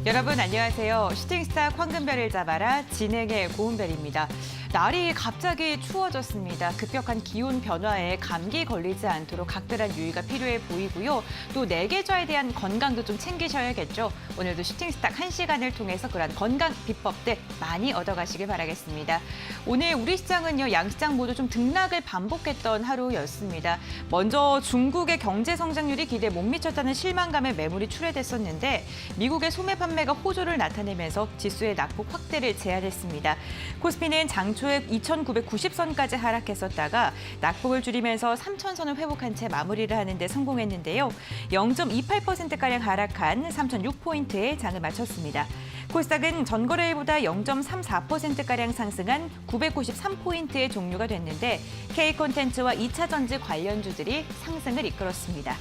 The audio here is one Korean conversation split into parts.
여러분 안녕하세요. 슈팅스타 황금별을 잡아라 진행의 고은별입니다. 날이 갑자기 추워졌습니다. 급격한 기온 변화에 감기 걸리지 않도록 각별한 유의가 필요해 보이고요. 또 내계좌에 대한 건강도 좀 챙기셔야겠죠. 오늘도 슈팅스타 1시간을 통해서 그런 건강 비법들 많이 얻어가시길 바라겠습니다. 오늘 우리 시장은요, 양시장 모두 좀 등락을 반복했던 하루였습니다. 먼저 중국의 경제 성장률이 기대에 못 미쳤다는 실망감에 매물이 출회됐었는데 미국의 소매 판매가 호조를 나타내면서 지수의 낙폭 확대를 제한했습니다. 코스피는 장초에 2,990선까지 하락했었다가 낙폭을 줄이면서 3,000선을 회복한 채 마무리를 하는 데 성공했는데요. 0.28%가량 하락한 3,006포인트에 장을 마쳤습니다. 코스닥은 전거래일보다 0.34%가량 상승한 993포인트의 종료가 됐는데 K콘텐츠와 2차전지 관련주들이 상승을 이끌었습니다.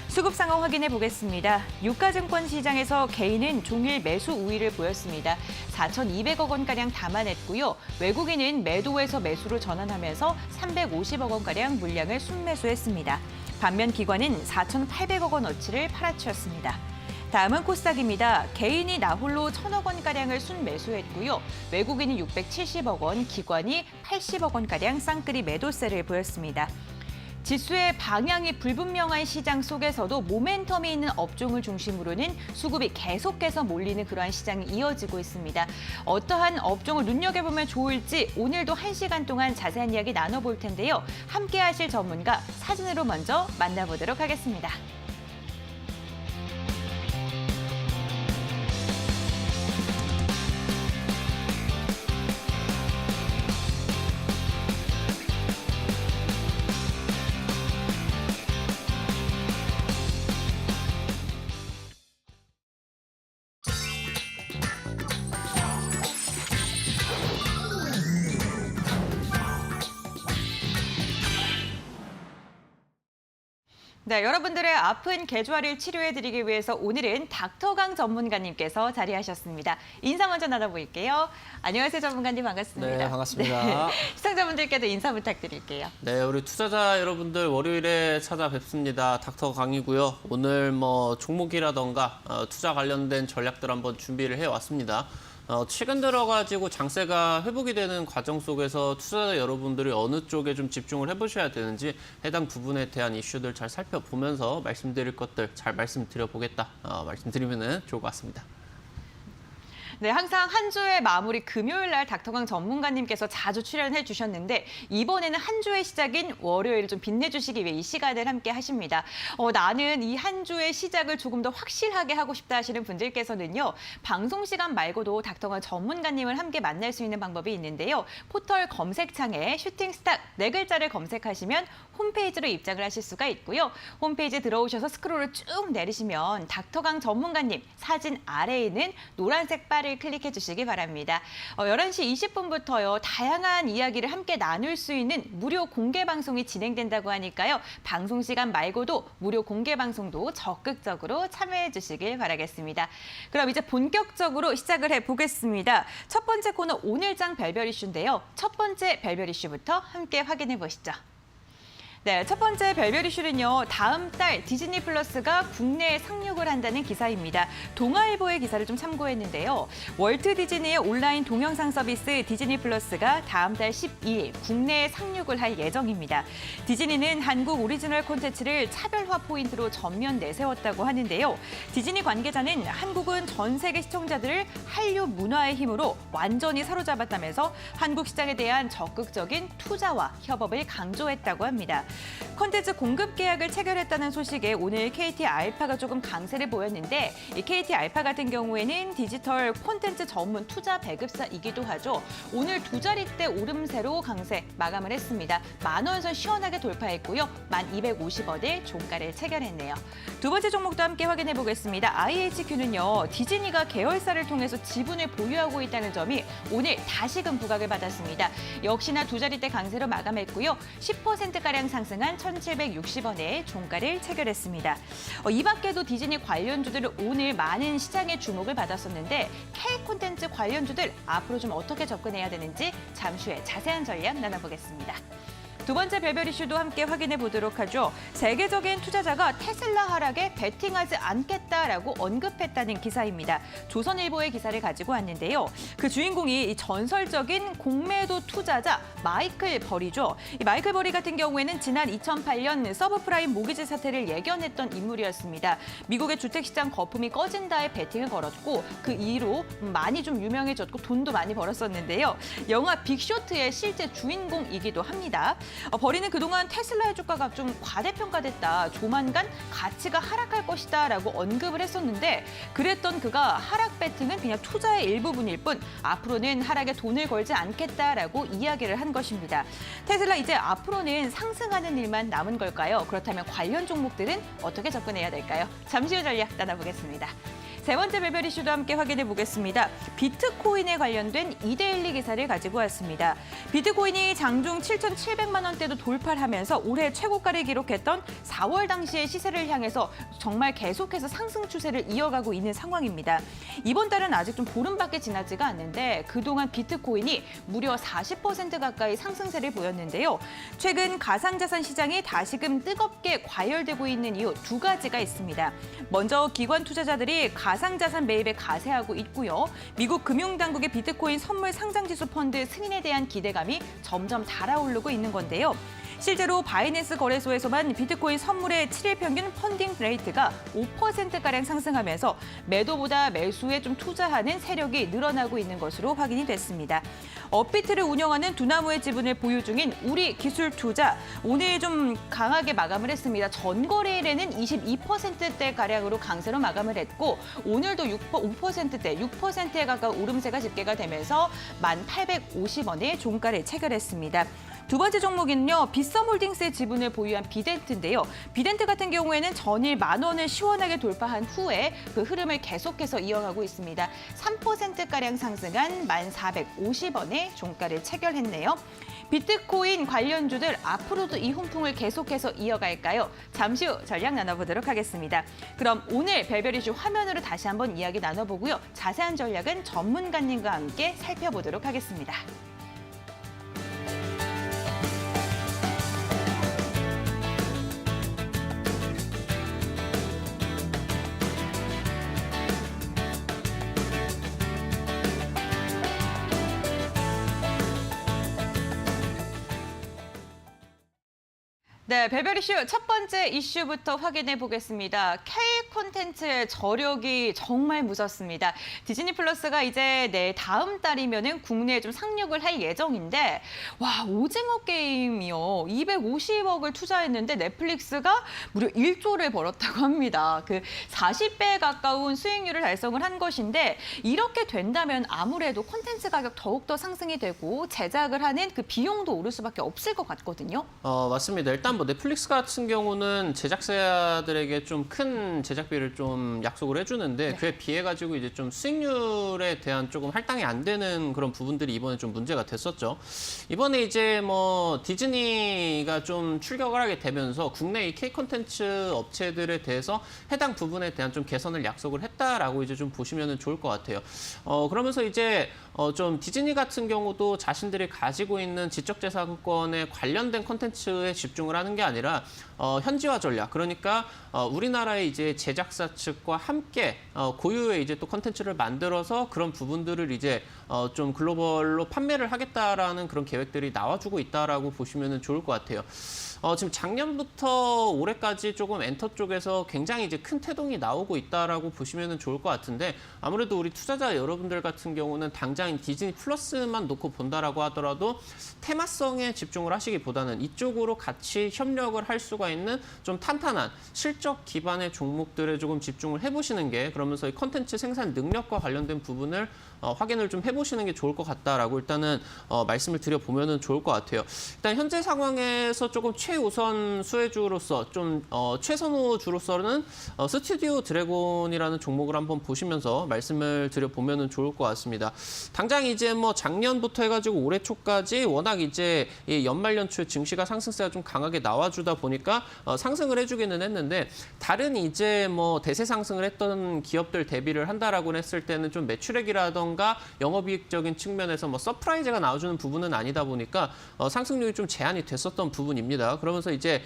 수급 상황 확인해 보겠습니다. 유가증권 시장에서 개인은 종일 매수 우위를 보였습니다. 4,200억 원가량 담아냈고요. 외국인은 매도에서 매수로 전환하면서 350억 원가량 물량을 순매수했습니다. 반면 기관은 4,800억 원어치를 팔아치웠습니다. 다음은 코스닥입니다. 개인이 나홀로 1,000억 원가량을 순매수했고요. 외국인이 670억 원, 기관이 80억 원가량 쌍끌이 매도세를 보였습니다. 지수의 방향이 불분명한 시장 속에서도 모멘텀이 있는 업종을 중심으로는 수급이 계속해서 몰리는 그러한 시장이 이어지고 있습니다. 어떠한 업종을 눈여겨보면 좋을지 오늘도 1시간 동안 자세한 이야기 나눠볼 텐데요. 함께 하실 전문가 사진으로 먼저 만나보도록 하겠습니다. 네, 여러분들의 아픈 계좌를 치료해드리기 위해서 오늘은 닥터강 전문가님께서 자리하셨습니다. 인사 먼저 나눠볼게요. 안녕하세요, 전문가님. 반갑습니다. 네, 반갑습니다. 네, 시청자분들께도 인사 부탁드릴게요. 네, 우리 투자자 여러분들 월요일에 찾아뵙습니다. 닥터강이고요. 오늘 종목이라던가 투자 관련된 전략들 한번 준비를 해왔습니다. 최근 들어가지고 장세가 회복이 되는 과정 속에서 투자자 여러분들이 어느 쪽에 좀 집중을 해보셔야 되는지 해당 부분에 대한 이슈들 잘 살펴보면서 말씀드릴 것들 잘 말씀드려보겠다 말씀드리면 좋을 것 같습니다. 네, 항상 한 주의 마무리 금요일 날 닥터강 전문가님께서 자주 출연해 주셨는데 이번에는 한 주의 시작인 월요일을 좀 빛내주시기 위해 이 시간을 함께 하십니다. 나는 이 한 주의 시작을 조금 더 확실하게 하고 싶다 하시는 분들께서는요. 방송 시간 말고도 닥터강 전문가님을 함께 만날 수 있는 방법이 있는데요. 포털 검색창에 슈팅스타 4글자를 검색하시면 홈페이지로 입장을 하실 수가 있고요. 홈페이지에 들어오셔서 스크롤을 쭉 내리시면 닥터강 전문가님 사진 아래에 있는 노란색 바를 클릭해 주시기 바랍니다. 11시 20분부터요. 다양한 이야기를 함께 나눌 수 있는 무료 공개 방송이 진행된다고 하니까요. 방송 시간 말고도 무료 공개 방송도 적극적으로 참여해 주시길 바라겠습니다. 그럼 이제 본격적으로 시작을 해보겠습니다. 첫 번째 코너 오늘장 별별 이슈인데요. 첫 번째 별별 이슈부터 함께 확인해 보시죠. 네, 첫 번째 별별 이슈는요. 다음 달 디즈니 플러스가 국내에 상륙을 한다는 기사입니다. 동아일보의 기사를 좀 참고했는데요. 월트 디즈니의 온라인 동영상 서비스 디즈니 플러스가 다음 달 12일 국내에 상륙을 할 예정입니다. 디즈니는 한국 오리지널 콘텐츠를 차별화 포인트로 전면 내세웠다고 하는데요. 디즈니 관계자는 한국은 전 세계 시청자들을 한류 문화의 힘으로 완전히 사로잡았다면서 한국 시장에 대한 적극적인 투자와 협업을 강조했다고 합니다. 콘텐츠 공급 계약을 체결했다는 소식에 오늘 KT 알파가 조금 강세를 보였는데 이 KT 알파 같은 경우에는 디지털 콘텐츠 전문 투자 배급사이기도 하죠. 오늘 두 자릿대 오름세로 강세 마감을 했습니다. 10,000원 선 시원하게 돌파했고요. 1,250원에 종가를 체결했네요. 두 번째 종목도 함께 확인해 보겠습니다. IHQ는요. 디즈니가 계열사를 통해서 지분을 보유하고 있다는 점이 오늘 다시금 부각을 받았습니다. 역시나 두 자릿대 강세로 마감했고요. 10%가량 상승한 1,760원에 종가를 체결했습니다. 이 밖에도 디즈니 관련주들은 오늘 많은 시장의 주목을 받았었는데 K 콘텐츠 관련주들 앞으로 좀 어떻게 접근해야 되는지 잠시 후에 자세한 전략 나눠보겠습니다. 두 번째 별별 이슈도 함께 확인해 보도록 하죠. 세계적인 투자자가 테슬라 하락에 베팅하지 않겠다라고 언급했다는 기사입니다. 조선일보의 기사를 가지고 왔는데요. 그 주인공이 이 전설적인 공매도 투자자 마이클 버리죠. 이 마이클 버리 같은 경우에는 지난 2008년 서브프라임 모기지 사태를 예견했던 인물이었습니다. 미국의 주택시장 거품이 꺼진다에 베팅을 걸었고 그 이후로 많이 좀 유명해졌고 돈도 많이 벌었었는데요. 영화 빅쇼트의 실제 주인공이기도 합니다. 버리는 그동안 테슬라의 주가가 좀 과대평가됐다. 조만간 가치가 하락할 것이다 라고 언급을 했었는데 그랬던 그가 하락 베팅은 그냥 투자의 일부분일 뿐 앞으로는 하락에 돈을 걸지 않겠다라고 이야기를 한 것입니다. 테슬라 이제 앞으로는 상승하는 일만 남은 걸까요? 그렇다면 관련 종목들은 어떻게 접근해야 될까요? 잠시 후 전략 나눠보겠습니다. 세 번째 별별 이슈도 함께 확인해 보겠습니다. 비트코인에 관련된 이데일리 기사를 가지고 왔습니다. 비트코인이 장중 7,700만 원대도 돌파를 하면서 올해 최고가를 기록했던 4월 당시의 시세를 향해서 정말 계속해서 상승 추세를 이어가고 있는 상황입니다. 이번 달은 아직 좀 보름밖에 지나지가 않는데 그동안 비트코인이 무려 40% 가까이 상승세를 보였는데요. 최근 가상자산 시장이 다시금 뜨겁게 과열되고 있는 이유 두 가지가 있습니다. 먼저 기관 투자자들이 가상자산 매입에 가세하고 있고요. 미국 금융당국의 비트코인 선물 상장지수 펀드 승인에 대한 기대감이 점점 달아오르고 있는 건데요. 실제로 바이낸스 거래소에서만 비트코인 선물의 7일 평균 펀딩 레이트가 5%가량 상승하면서 매도보다 매수에 좀 투자하는 세력이 늘어나고 있는 것으로 확인이 됐습니다. 업비트를 운영하는 두나무의 지분을 보유 중인 우리기술투자, 오늘 좀 강하게 마감을 했습니다. 전거래일에는 22%대가량으로 강세로 마감을 했고 오늘도 5%대, 6%에 가까운 오름세가 집계가 되면서 1,850원의 종가를 체결했습니다. 두 번째 종목은요, 빗썸홀딩스의 지분을 보유한 비덴트인데요. 비덴트 같은 경우에는 전일 10,000원을 시원하게 돌파한 후에 그 흐름을 계속해서 이어가고 있습니다. 3%가량 상승한 1,450원의 종가를 체결했네요. 비트코인 관련주들 앞으로도 이 훈풍을 계속해서 이어갈까요? 잠시 후 전략 나눠보도록 하겠습니다. 그럼 오늘 별별 이슈 화면으로 다시 한번 이야기 나눠보고요. 자세한 전략은 전문가님과 함께 살펴보도록 하겠습니다. 네, 별별 이슈 첫 번째 이슈부터 확인해 보겠습니다. K 콘텐츠의 저력이 정말 무섭습니다. 디즈니 플러스가 이제 다음 달이면은 국내에 좀 상륙을 할 예정인데, 와, 오징어 게임이요. 250억을 투자했는데 넷플릭스가 무려 1조를 벌었다고 합니다. 그 40배 가까운 수익률을 달성을 한 것인데, 이렇게 된다면 아무래도 콘텐츠 가격 더욱더 상승이 되고 제작을 하는 그 비용도 오를 수밖에 없을 것 같거든요. 맞습니다. 일단 뭐 넷플릭스 같은 경우는 제작사들에게 좀 큰 제작비를 좀 약속을 해주는데 네. 그에 비해 가지고 이제 좀 수익률에 대한 조금 할당이 안 되는 그런 부분들이 이번에 좀 문제가 됐었죠. 이번에 이제 뭐 디즈니가 좀 출격을 하게 되면서 국내 이 K 콘텐츠 업체들에 대해서 해당 부분에 대한 좀 개선을 약속을 했다라고 이제 좀 보시면 좋을 것 같아요. 그러면서 이제 좀 디즈니 같은 경우도 자신들이 가지고 있는 지적재산권에 관련된 콘텐츠에 집중을 하는 게 아니라 현지화 전략, 그러니까 우리나라의 이제 제작사 측과 함께 고유의 이제 또 콘텐츠를 만들어서 그런 부분들을 이제 좀 글로벌로 판매를 하겠다라는 그런 계획들이 나와주고 있다라고 보시면 좋을 것 같아요. 지금 작년부터 올해까지 조금 엔터 쪽에서 굉장히 이제 큰 태동이 나오고 있다라고 보시면 좋을 것 같은데 아무래도 우리 투자자 여러분들 같은 경우는 당장 디즈니 플러스만 놓고 본다라고 하더라도 테마성에 집중을 하시기보다는 이쪽으로 같이 협력을 할 수가 있는 좀 탄탄한 실적 기반의 종목들에 조금 집중을 해보시는 게 그러면서 이 컨텐츠 생산 능력과 관련된 부분을 확인을 좀 해보시는 게 좋을 것 같다라고 일단은 말씀을 드려보면 좋을 것 같아요. 일단 현재 상황에서 조금 최우선 수혜주로서 좀 최선호주로서는 스튜디오 드래곤이라는 종목을 한번 보시면서 말씀을 드려보면 좋을 것 같습니다. 당장 이제 뭐 작년부터 해가지고 올해 초까지 워낙 이제 이 연말 연초에 증시가 상승세가 좀 강하게 나와주다 보니까 상승을 해주기는 했는데 다른 이제 뭐 대세 상승을 했던 기업들 대비를 한다라고 했을 때는 좀 매출액이라던가 영업이익적인 측면에서 뭐 서프라이즈가 나와주는 부분은 아니다 보니까 상승률이 좀 제한이 됐었던 부분입니다. 그러면서 이제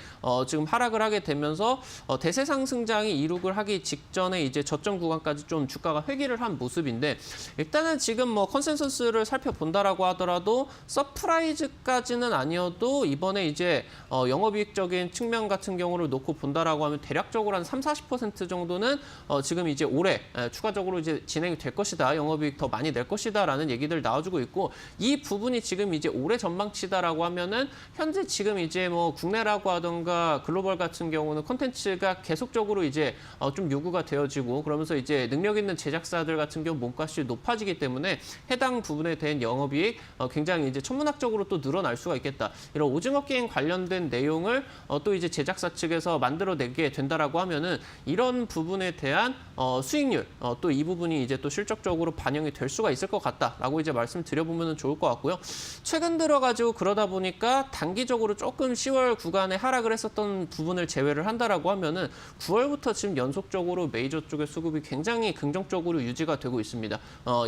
지금 하락을 하게 되면서 대세 상승장이 이룩을 하기 직전에 이제 저점 구간까지 좀 주가가 회귀를 한 모습인데 일단은 지금 뭐 컨센서스를 살펴본다라고 하더라도 서프라이즈까지는 아니어도 이번에 이제 영업이익적인 측면 같은 경우를 놓고 본다라고 하면 대략적으로 한 30-40% 정도는 지금 이제 올해 추가적으로 이제 진행이 될 것이다. 영업이익 더 많이 낼 것이다라는 얘기들 나와주고 있고 이 부분이 지금 이제 올해 전망치다라고 하면은 현재 지금 이제 뭐 국내라고 하던가 글로벌 같은 경우는 콘텐츠가 계속적으로 이제 좀 요구가 되어지고 그러면서 이제 능력 있는 제작사들 같은 경우 몸값이 높아지기 때문에 해당 부분에 대한 영업이익 굉장히 이제 천문학적으로 또 늘어날 수가 있겠다. 이런 오징어 게임 관련된 내용을 또 이제 제작사 측에서 만들어내게 된다라고 하면은 이런 부분에 대한 수익률 또 이 부분이 이제 또 실적적으로 반영이 될 수가 있을 것 같다라고 이제 말씀드려보면 좋을 것 같고요. 최근 들어가지고 그러다 보니까 단기적으로 조금 10월 구간에 하락을 했었던 부분을 제외를 한다라고 하면은 9월부터 지금 연속적으로 메이저 쪽의 수급이 굉장히 긍정적으로 유지가 되고 있습니다.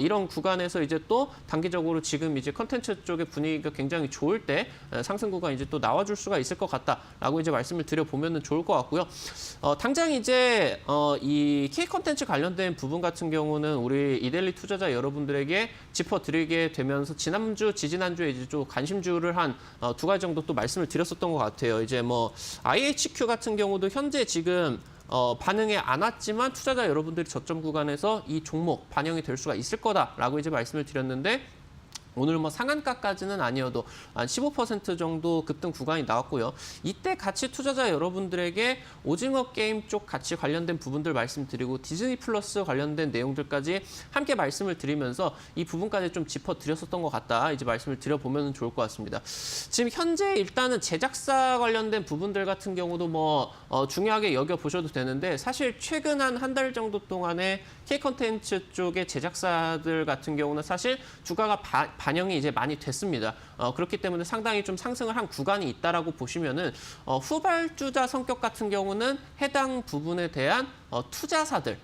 이런 구간에서 이제 또 단기적으로 지금 이제 컨텐츠 쪽의 분위기가 굉장히 좋을 때 상승 구간 이제 또 나와줄 수가 있을 것 같다라고 이제 말씀을 드려보면 좋을 것 같고요. 당장 이제 이 K 컨텐츠 관련된 부분 같은 경우는 우리 이데일리 투자자 여러분들에게 짚어드리게 되면서 지난주, 지지난주에 이제 좀 관심주를 한 두 가지 정도 또 말씀을 드렸었던 것 같아요. 이제 뭐 IHQ 같은 경우도 현재 지금 반응이 안 왔지만 투자자 여러분들이 저점 구간에서 이 종목 반영이 될 수가 있을 거다라고 이제 말씀을 드렸는데 오늘 뭐 상한가까지는 아니어도 한 15% 정도 급등 구간이 나왔고요. 이때 같이 투자자 여러분들에게 오징어 게임 쪽 같이 관련된 부분들 말씀드리고 디즈니 플러스 관련된 내용들까지 함께 말씀을 드리면서 이 부분까지 좀 짚어드렸었던 것 같다. 이제 말씀을 드려보면 좋을 것 같습니다. 지금 현재 일단은 제작사 관련된 부분들 같은 경우도 뭐 중요하게 여겨보셔도 되는데 사실 최근 한 달 정도 동안에 K컨텐츠 쪽의 제작사들 같은 경우는 사실 주가가 반영이 이제 많이 됐습니다. 그렇기 때문에 상당히 좀 상승을 한 구간이 있다라고 보시면은 후발주자 성격 같은 경우는 해당 부분에 대한 투자사들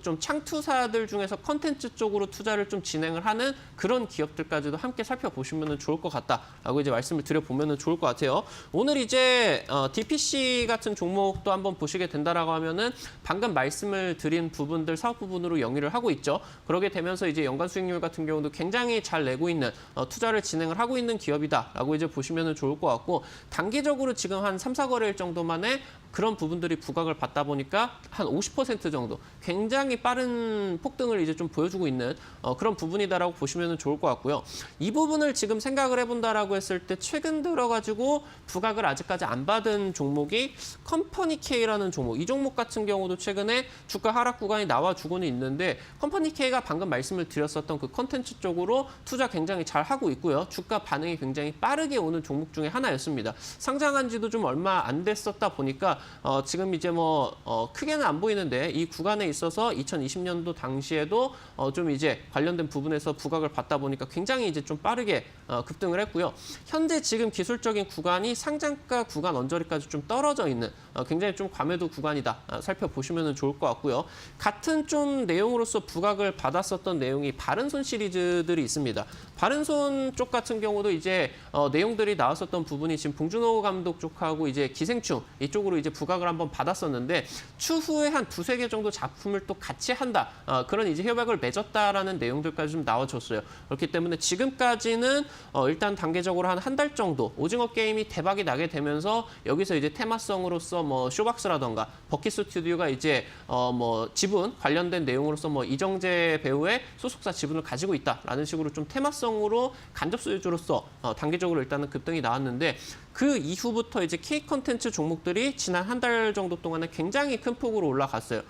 좀 창투사들 중에서 컨텐츠 쪽으로 투자를 좀 진행을 하는 그런 기업들까지도 함께 살펴보시면 좋을 것 같다라고 이제 말씀을 드려보면 좋을 것 같아요. 오늘 이제 DPC 같은 종목도 한번 보시게 된다라고 하면은 방금 말씀을 드린 부분들 사업 부분으로 영위를 하고 있죠. 그러게 되면서 이제 연간 수익률 같은 경우도 굉장히 잘 내고 있는 투자를 진행을 하고 있는 기업이다라고 이제 보시면 좋을 것 같고 단기적으로 지금 한 3-4거래일 정도만에 그런 부분들이 부각을 받다 보니까 한 50% 정도 굉장히 빠른 폭등을 이제 좀 보여주고 있는 그런 부분이다라고 보시면 좋을 것 같고요. 이 부분을 지금 생각을 해본다라고 했을 때 최근 들어가지고 부각을 아직까지 안 받은 종목이 컴퍼니 K라는 종목. 이 종목 같은 경우도 최근에 주가 하락 구간이 나와주고는 있는데 컴퍼니 K가 방금 말씀을 드렸었던 그 컨텐츠 쪽으로 투자 굉장히 잘 하고 있고요. 주가 반응이 굉장히 빠르게 오는 종목 중에 하나였습니다. 상장한 지도 좀 얼마 안 됐었다 보니까 지금 이제 뭐 크게는 안 보이는데 이 구간에 있어서 2020년도 당시에도 좀 이제 관련된 부분에서 부각을 받다 보니까 굉장히 이제 좀 빠르게 급등을 했고요. 현재 지금 기술적인 구간이 상장가 구간 언저리까지 좀 떨어져 있는 굉장히 좀 과매도 구간이다. 살펴보시면 좋을 것 같고요. 같은 좀 내용으로서 부각을 받았었던 내용이 바른손 시리즈들이 있습니다. 바른손 쪽 같은 경우도 이제 내용들이 나왔었던 부분이 지금 봉준호 감독 쪽하고 이제 기생충 이쪽으로 이제 부각을 한번 받았었는데 추후에 한 2-3개 정도 작품을 또 같이 한다. 그런 이제 협약을 맺었다라는 내용들까지 좀 나와줬어요. 그렇기 때문에 지금까지는 일단 단계적으로 한 달 정도 오징어 게임이 대박이 나게 되면서 여기서 이제 테마성으로서 뭐 쇼박스라던가 버킷 스튜디오가 이제 뭐 지분 관련된 내용으로서 뭐 이정재 배우의 소속사 지분을 가지고 있다라는 식으로 좀 테마성으로 간접 소유주로서 단계적으로 일단은 급등이 나왔는데 그 이후부터 이제 K 컨텐츠 종목들이 지난 한 달 정도 동안에 굉장히 큰 폭으로 올라갔어요.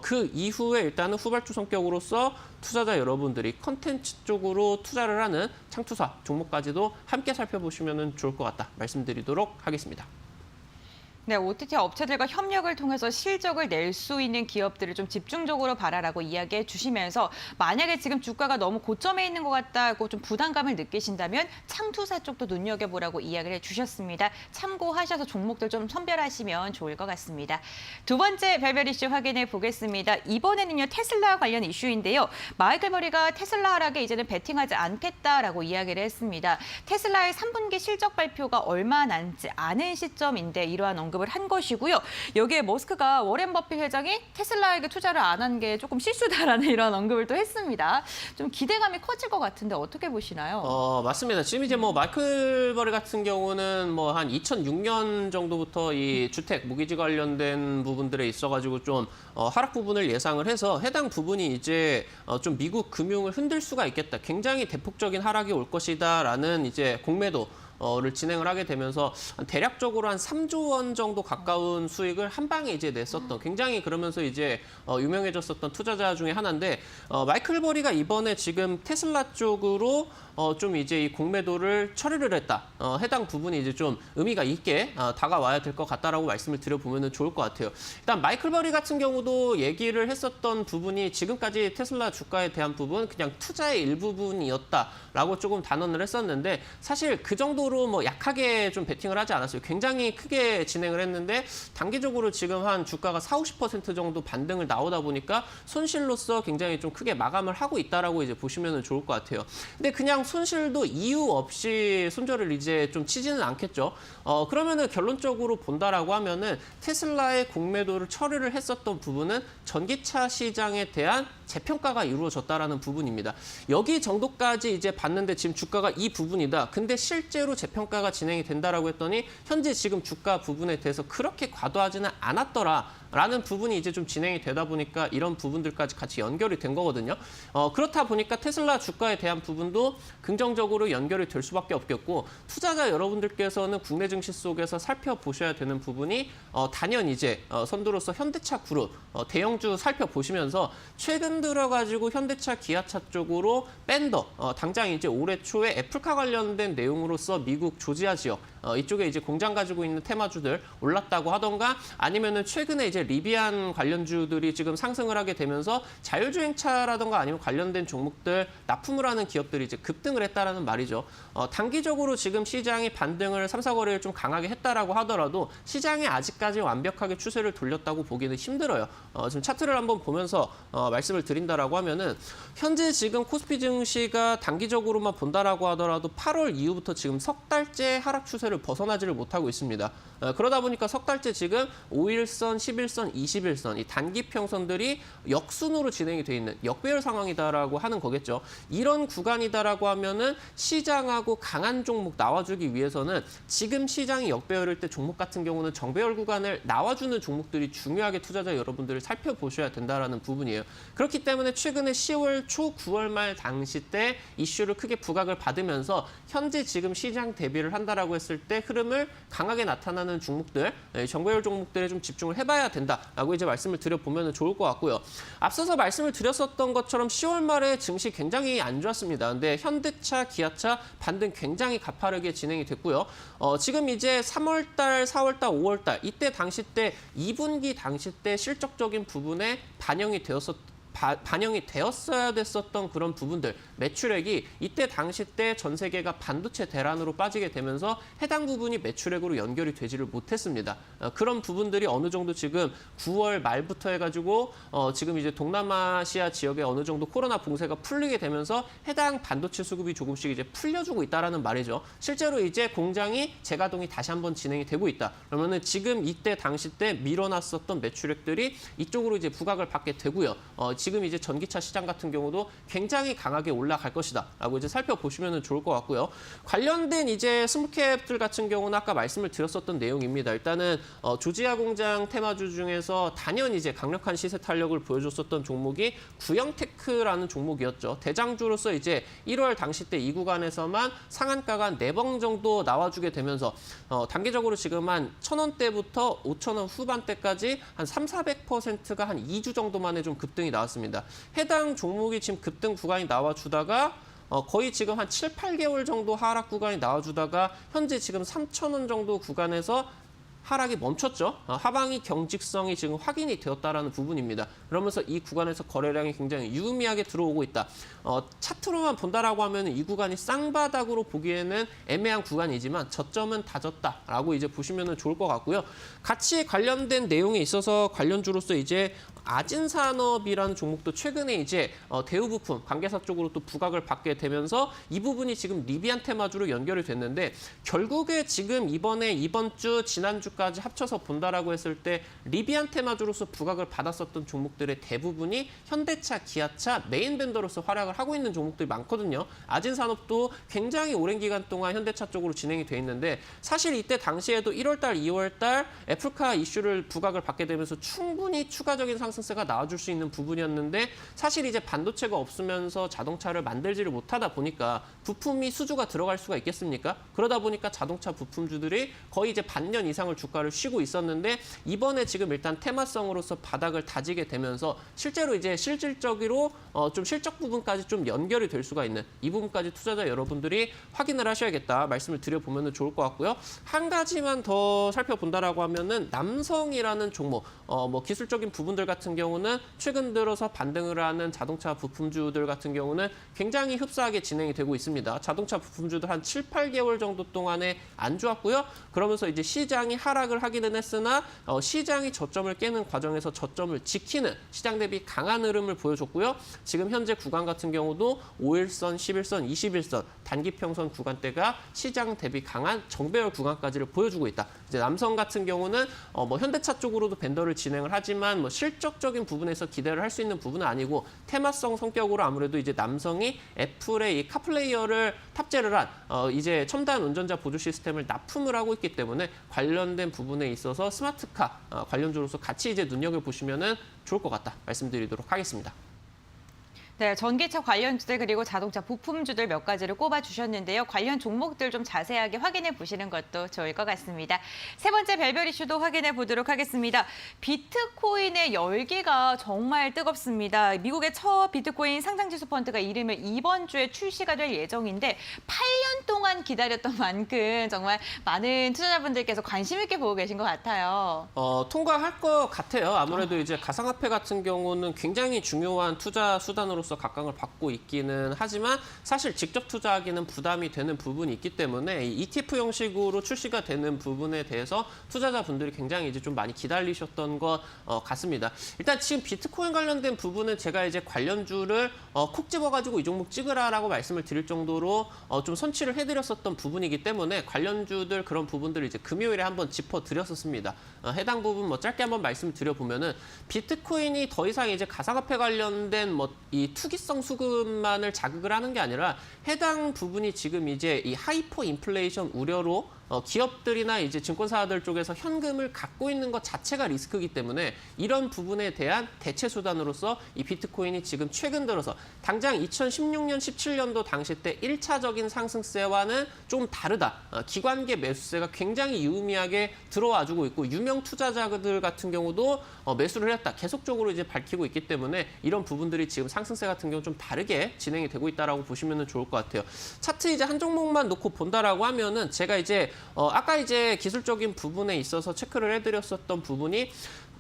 그 이후에 일단은 후발주 성격으로서 투자자 여러분들이 컨텐츠 쪽으로 투자를 하는 창투사 종목까지도 함께 살펴보시면 좋을 것 같다 말씀드리도록 하겠습니다. 네, OTT 업체들과 협력을 통해서 실적을 낼 수 있는 기업들을 좀 집중적으로 바라라고 이야기해 주시면서 만약에 지금 주가가 너무 고점에 있는 것 같다고 좀 부담감을 느끼신다면 창투사 쪽도 눈여겨보라고 이야기를 해주셨습니다. 참고하셔서 종목들 좀 선별하시면 좋을 것 같습니다. 두 번째 별별 이슈 확인해 보겠습니다. 이번에는요, 테슬라 관련 이슈인데요. 마이클 버리가 테슬라 하락에 이제는 베팅하지 않겠다라고 이야기를 했습니다. 테슬라의 3분기 실적 발표가 얼마 남지 않은 시점인데 이러한 언급을 한 것이고요. 여기에 머스크가 워렌 버핏 회장이 테슬라에게 투자를 안 한 게 조금 실수다라는 이런 언급을 또 했습니다. 좀 기대감이 커질 것 같은데 어떻게 보시나요? 맞습니다. 지금 이제 뭐 마이클 버리 같은 경우는 뭐 한 2006년 정도부터 이 주택 모기지 관련된 부분들에 있어가지고 좀 하락 부분을 예상을 해서 해당 부분이 이제 좀 미국 금융을 흔들 수가 있겠다. 굉장히 대폭적인 하락이 올 것이다라는 이제 공매도 를 진행을 하게 되면서 대략적으로 한 3조 원 정도 가까운 수익을 한 방에 이제 냈었던 굉장히 그러면서 이제 유명해졌었던 투자자 중에 하나인데 마이클 버리가 이번에 지금 테슬라 쪽으로 좀 이제 이 공매도를 처리를 했다. 해당 부분이 이제 좀 의미가 있게 다가와야 될 것 같다라고 말씀을 드려보면 좋을 것 같아요. 일단 마이클 버리 같은 경우도 얘기를 했었던 부분이 지금까지 테슬라 주가에 대한 부분 그냥 투자의 일부분이었다라고 조금 단언을 했었는데 사실 그 정도로 뭐 약하게 좀 베팅을 하지 않았어요. 굉장히 크게 진행을 했는데 단기적으로 지금 한 주가가 40~50% 정도 반등을 나오다 보니까 손실로서 굉장히 좀 크게 마감을 하고 있다라고 이제 보시면 좋을 것 같아요. 근데 그냥 손실도 이유 없이 손절을 이제 좀 치지는 않겠죠. 그러면은 결론적으로 본다라고 하면은 테슬라의 공매도를 처리를 했었던 부분은 전기차 시장에 대한 재평가가 이루어졌다라는 부분입니다. 여기 정도까지 이제 봤는데 지금 주가가 이 부분이다. 근데 실제로 재평가가 진행이 된다라고 했더니 현재 지금 주가 부분에 대해서 그렇게 과도하지는 않았더라라는 부분이 이제 좀 진행이 되다 보니까 이런 부분들까지 같이 연결이 된 거거든요. 그렇다 보니까 테슬라 주가에 대한 부분도 긍정적으로 연결이 될 수밖에 없겠고 투자자 여러분들께서는 국내 증시 속에서 살펴보셔야 되는 부분이 단연 이제 선두로서 현대차 그룹 대형주 살펴보시면서 최근 들어가지고 현대차, 기아차 쪽으로 밴더 당장 이제 올해 초에 애플카 관련된 내용으로서 미국 조지아 지역 이쪽에 이제 공장 가지고 있는 테마주들 올랐다고 하던가 아니면은 최근에 이제 리비안 관련주들이 지금 상승을 하게 되면서 자율주행차라던가 아니면 관련된 종목들 납품을 하는 기업들이 이제 급등을 했다라는 말이죠. 단기적으로 지금 시장이 반등을 3, 4거래를 좀 강하게 했다라고 하더라도 시장이 아직까지 완벽하게 추세를 돌렸다고 보기는 힘들어요. 지금 차트를 한번 보면서 말씀을 드린다라고 하면은 현재 지금 코스피 증시가 단기적으로만 본다라고 하더라도 8월 이후부터 지금 석 달째 하락 추세를 벗어나지를 못하고 있습니다. 그러다 보니까 석 달째 지금 5일선, 11선, 21선 이 단기 평선들이 역순으로 진행이 돼 있는 역배열 상황이다라고 하는 거겠죠. 이런 구간이다라고 하면은 시장하고 강한 종목 나와주기 위해서는 지금 시장이 역배열일 때 종목 같은 경우는 정배열 구간을 나와주는 종목들이 중요하게 투자자 여러분들을 살펴보셔야 된다라는 부분이에요. 그렇기 때문에 최근에 10월 초, 9월 말 당시 때 이슈를 크게 부각을 받으면서 현재 지금 시장 대비를 한다라고 했을 때 흐름을 강하게 나타나는 종목들, 정배열 종목들에 좀 집중을 해봐야 된다라고 이제 말씀을 드려보면 좋을 것 같고요. 앞서서 말씀을 드렸었던 것처럼 10월 말에 증시 굉장히 안 좋았습니다. 근데 현대차, 기아차 반등 굉장히 가파르게 진행이 됐고요. 지금 이제 3월달, 4월달, 5월달 이때 당시 때 2분기 당시 때 실적적인 부분에 반영이 되었어야 됐었던 그런 부분들, 매출액이 이때 당시 때 전 세계가 반도체 대란으로 빠지게 되면서 해당 부분이 매출액으로 연결이 되지를 못했습니다. 그런 부분들이 어느 정도 지금 9월 말부터 해가지고 지금 이제 동남아시아 지역에 어느 정도 코로나 봉쇄가 풀리게 되면서 해당 반도체 수급이 조금씩 이제 풀려주고 있다라는 말이죠. 실제로 이제 공장이 재가동이 다시 한번 진행이 되고 있다. 그러면은 지금 이때 당시 때 밀어놨었던 매출액들이 이쪽으로 이제 부각을 받게 되고요. 지금 이제 전기차 시장 같은 경우도 굉장히 강하게 올라갈 것이다라고 이제 살펴보시면 좋을 것 같고요. 관련된 이제 스몰캡들 같은 경우는 아까 말씀을 드렸었던 내용입니다. 일단은 조지아 공장 테마주 중에서 단연 이제 강력한 시세 탄력을 보여줬었던 종목이 구형테크라는 종목이었죠. 대장주로서 이제 1월 당시 때 이 구간에서만 상한가가 한 4번 정도 나와주게 되면서 단기적으로 지금 한 1,000원대부터 5,000원 후반대까지 한 300~400%가 한 2주 정도 만에 좀 급등이 나왔습니다. 해당 종목이 지금 급등 구간이 나와주다가 거의 지금 한 7~8개월 정도 하락 구간이 나와주다가 현재 지금 3,000원 정도 구간에서 하락이 멈췄죠. 하방이 경직성이 지금 확인이 되었다라는 부분입니다. 그러면서 이 구간에서 거래량이 굉장히 유의미하게 들어오고 있다. 차트로만 본다라고 하면 이 구간이 쌍바닥으로 보기에는 애매한 구간이지만 저점은 다졌다라고 이제 보시면 좋을 것 같고요. 같이 관련된 내용에 있어서 관련주로서 이제 아진산업이라는 종목도 최근에 이제 대우부품 관계사 쪽으로 또 부각을 받게 되면서 이 부분이 지금 리비안 테마주로 연결이 됐는데 결국에 지금 이번 주 지난주까지 합쳐서 본다라고 했을 때 리비안 테마주로서 부각을 받았었던 종목들의 대부분이 현대차, 기아차 메인 벤더로서 활약을 하고 있는 종목들이 많거든요. 아진산업도 굉장히 오랜 기간 동안 현대차 쪽으로 진행이 돼 있는데 사실 이때 당시에도 1월달, 2월달 애플카 이슈를 부각을 받게 되면서 충분히 추가적인 상승세가 나와줄 수 있는 부분이었는데 사실 이제 반도체가 없으면서 자동차를 만들지를 못하다 보니까 부품이 수주가 들어갈 수가 있겠습니까? 그러다 보니까 자동차 부품주들이 거의 이제 반년 이상을 주가를 쉬고 있었는데 이번에 지금 일단 테마성으로서 바닥을 다지게 되면서 실제로 이제 실질적으로 좀 실적 부분까지 좀 연결이 될 수가 있는 이 부분까지 투자자 여러분들이 확인을 하셔야겠다 말씀을 드려보면 좋을 것 같고요. 한 가지만 더 살펴본다라고 하면은 남성이라는 종목, 뭐 기술적인 부분들 같은 경우는 최근 들어서 반등을 하는 자동차 부품주들 같은 경우는 굉장히 흡사하게 진행이 되고 있습니다. 자동차 부품주들 한 7, 8개월 정도 동안에 안 좋았고요. 그러면서 이제 시장이 하락을 하기는 했으나 시장이 저점을 깨는 과정에서 저점을 지키는 시장 대비 강한 흐름을 보여줬고요. 지금 현재 구간 같은 경우도 5일선, 11선, 21선 단기평선 구간대가 시장 대비 강한 정배열 구간까지를 보여주고 있다. 이제 남성 같은 경우는 뭐 현대차 쪽으로도 벤더를 진행을 하지만 뭐 실적적인 부분에서 기대를 할 수 있는 부분은 아니고 테마성 성격으로 아무래도 이제 남성이 애플의 이 카플레이어를 탑재를 한 이제 첨단 운전자 보조 시스템을 납품을 하고 있기 때문에 관련된 부분에 있어서 스마트카 관련주로서 같이 이제 눈여겨보시면 좋을 것 같다 말씀드리도록 하겠습니다. 네, 전기차 관련주들 그리고 자동차 부품주들 몇 가지를 꼽아주셨는데요. 관련 종목들 좀 자세하게 확인해 보시는 것도 좋을 것 같습니다. 세 번째 별별 이슈도 확인해 보도록 하겠습니다. 비트코인의 열기가 정말 뜨겁습니다. 미국의 첫 비트코인 상장지수 펀드가 이름을 이번 주에 출시가 될 예정인데 8년 동안 기다렸던 만큼 정말 많은 투자자분들께서 관심 있게 보고 계신 것 같아요. 통과할 것 같아요. 아무래도 이제 가상화폐 같은 경우는 굉장히 중요한 투자 수단으로서 각광을 받고 있기는 하지만 사실 직접 투자하기는 부담이 되는 부분이 있기 때문에 이 ETF 형식으로 출시가 되는 부분에 대해서 투자자분들이 굉장히 이제 좀 많이 기다리셨던 것 같습니다. 일단 지금 비트코인 관련된 부분은 제가 이제 관련주를 콕 집어가지고 이 종목 찍으라라고 말씀을 드릴 정도로 좀 선취를 해드렸었던 부분이기 때문에 관련주들 그런 부분들을 이제 금요일에 한번 짚어드렸었습니다. 해당 부분 뭐 짧게 한번 말씀을 드려보면은 비트코인이 더 이상 이제 가상화폐 관련된 뭐 이 투기성 수급만을 자극을 하는 게 아니라 해당 부분이 지금 이제 이 하이퍼 인플레이션 우려로 기업들이나 이제 증권사들 쪽에서 현금을 갖고 있는 것 자체가 리스크이기 때문에 이런 부분에 대한 대체 수단으로서 이 비트코인이 지금 최근 들어서 당장 2016년, 17년도 당시 때 1차적인 상승세와는 좀 다르다. 기관계 매수세가 굉장히 유의미하게 들어와주고 있고 유명 투자자들 같은 경우도 매수를 했다. 계속적으로 이제 밝히고 있기 때문에 이런 부분들이 지금 상승세 같은 경우 좀 다르게 진행이 되고 있다라고 보시면 좋을 것 같아요. 차트 이제 한 종목만 놓고 본다라고 하면은 제가 이제 아까 이제 기술적인 부분에 있어서 체크를 해드렸었던 부분이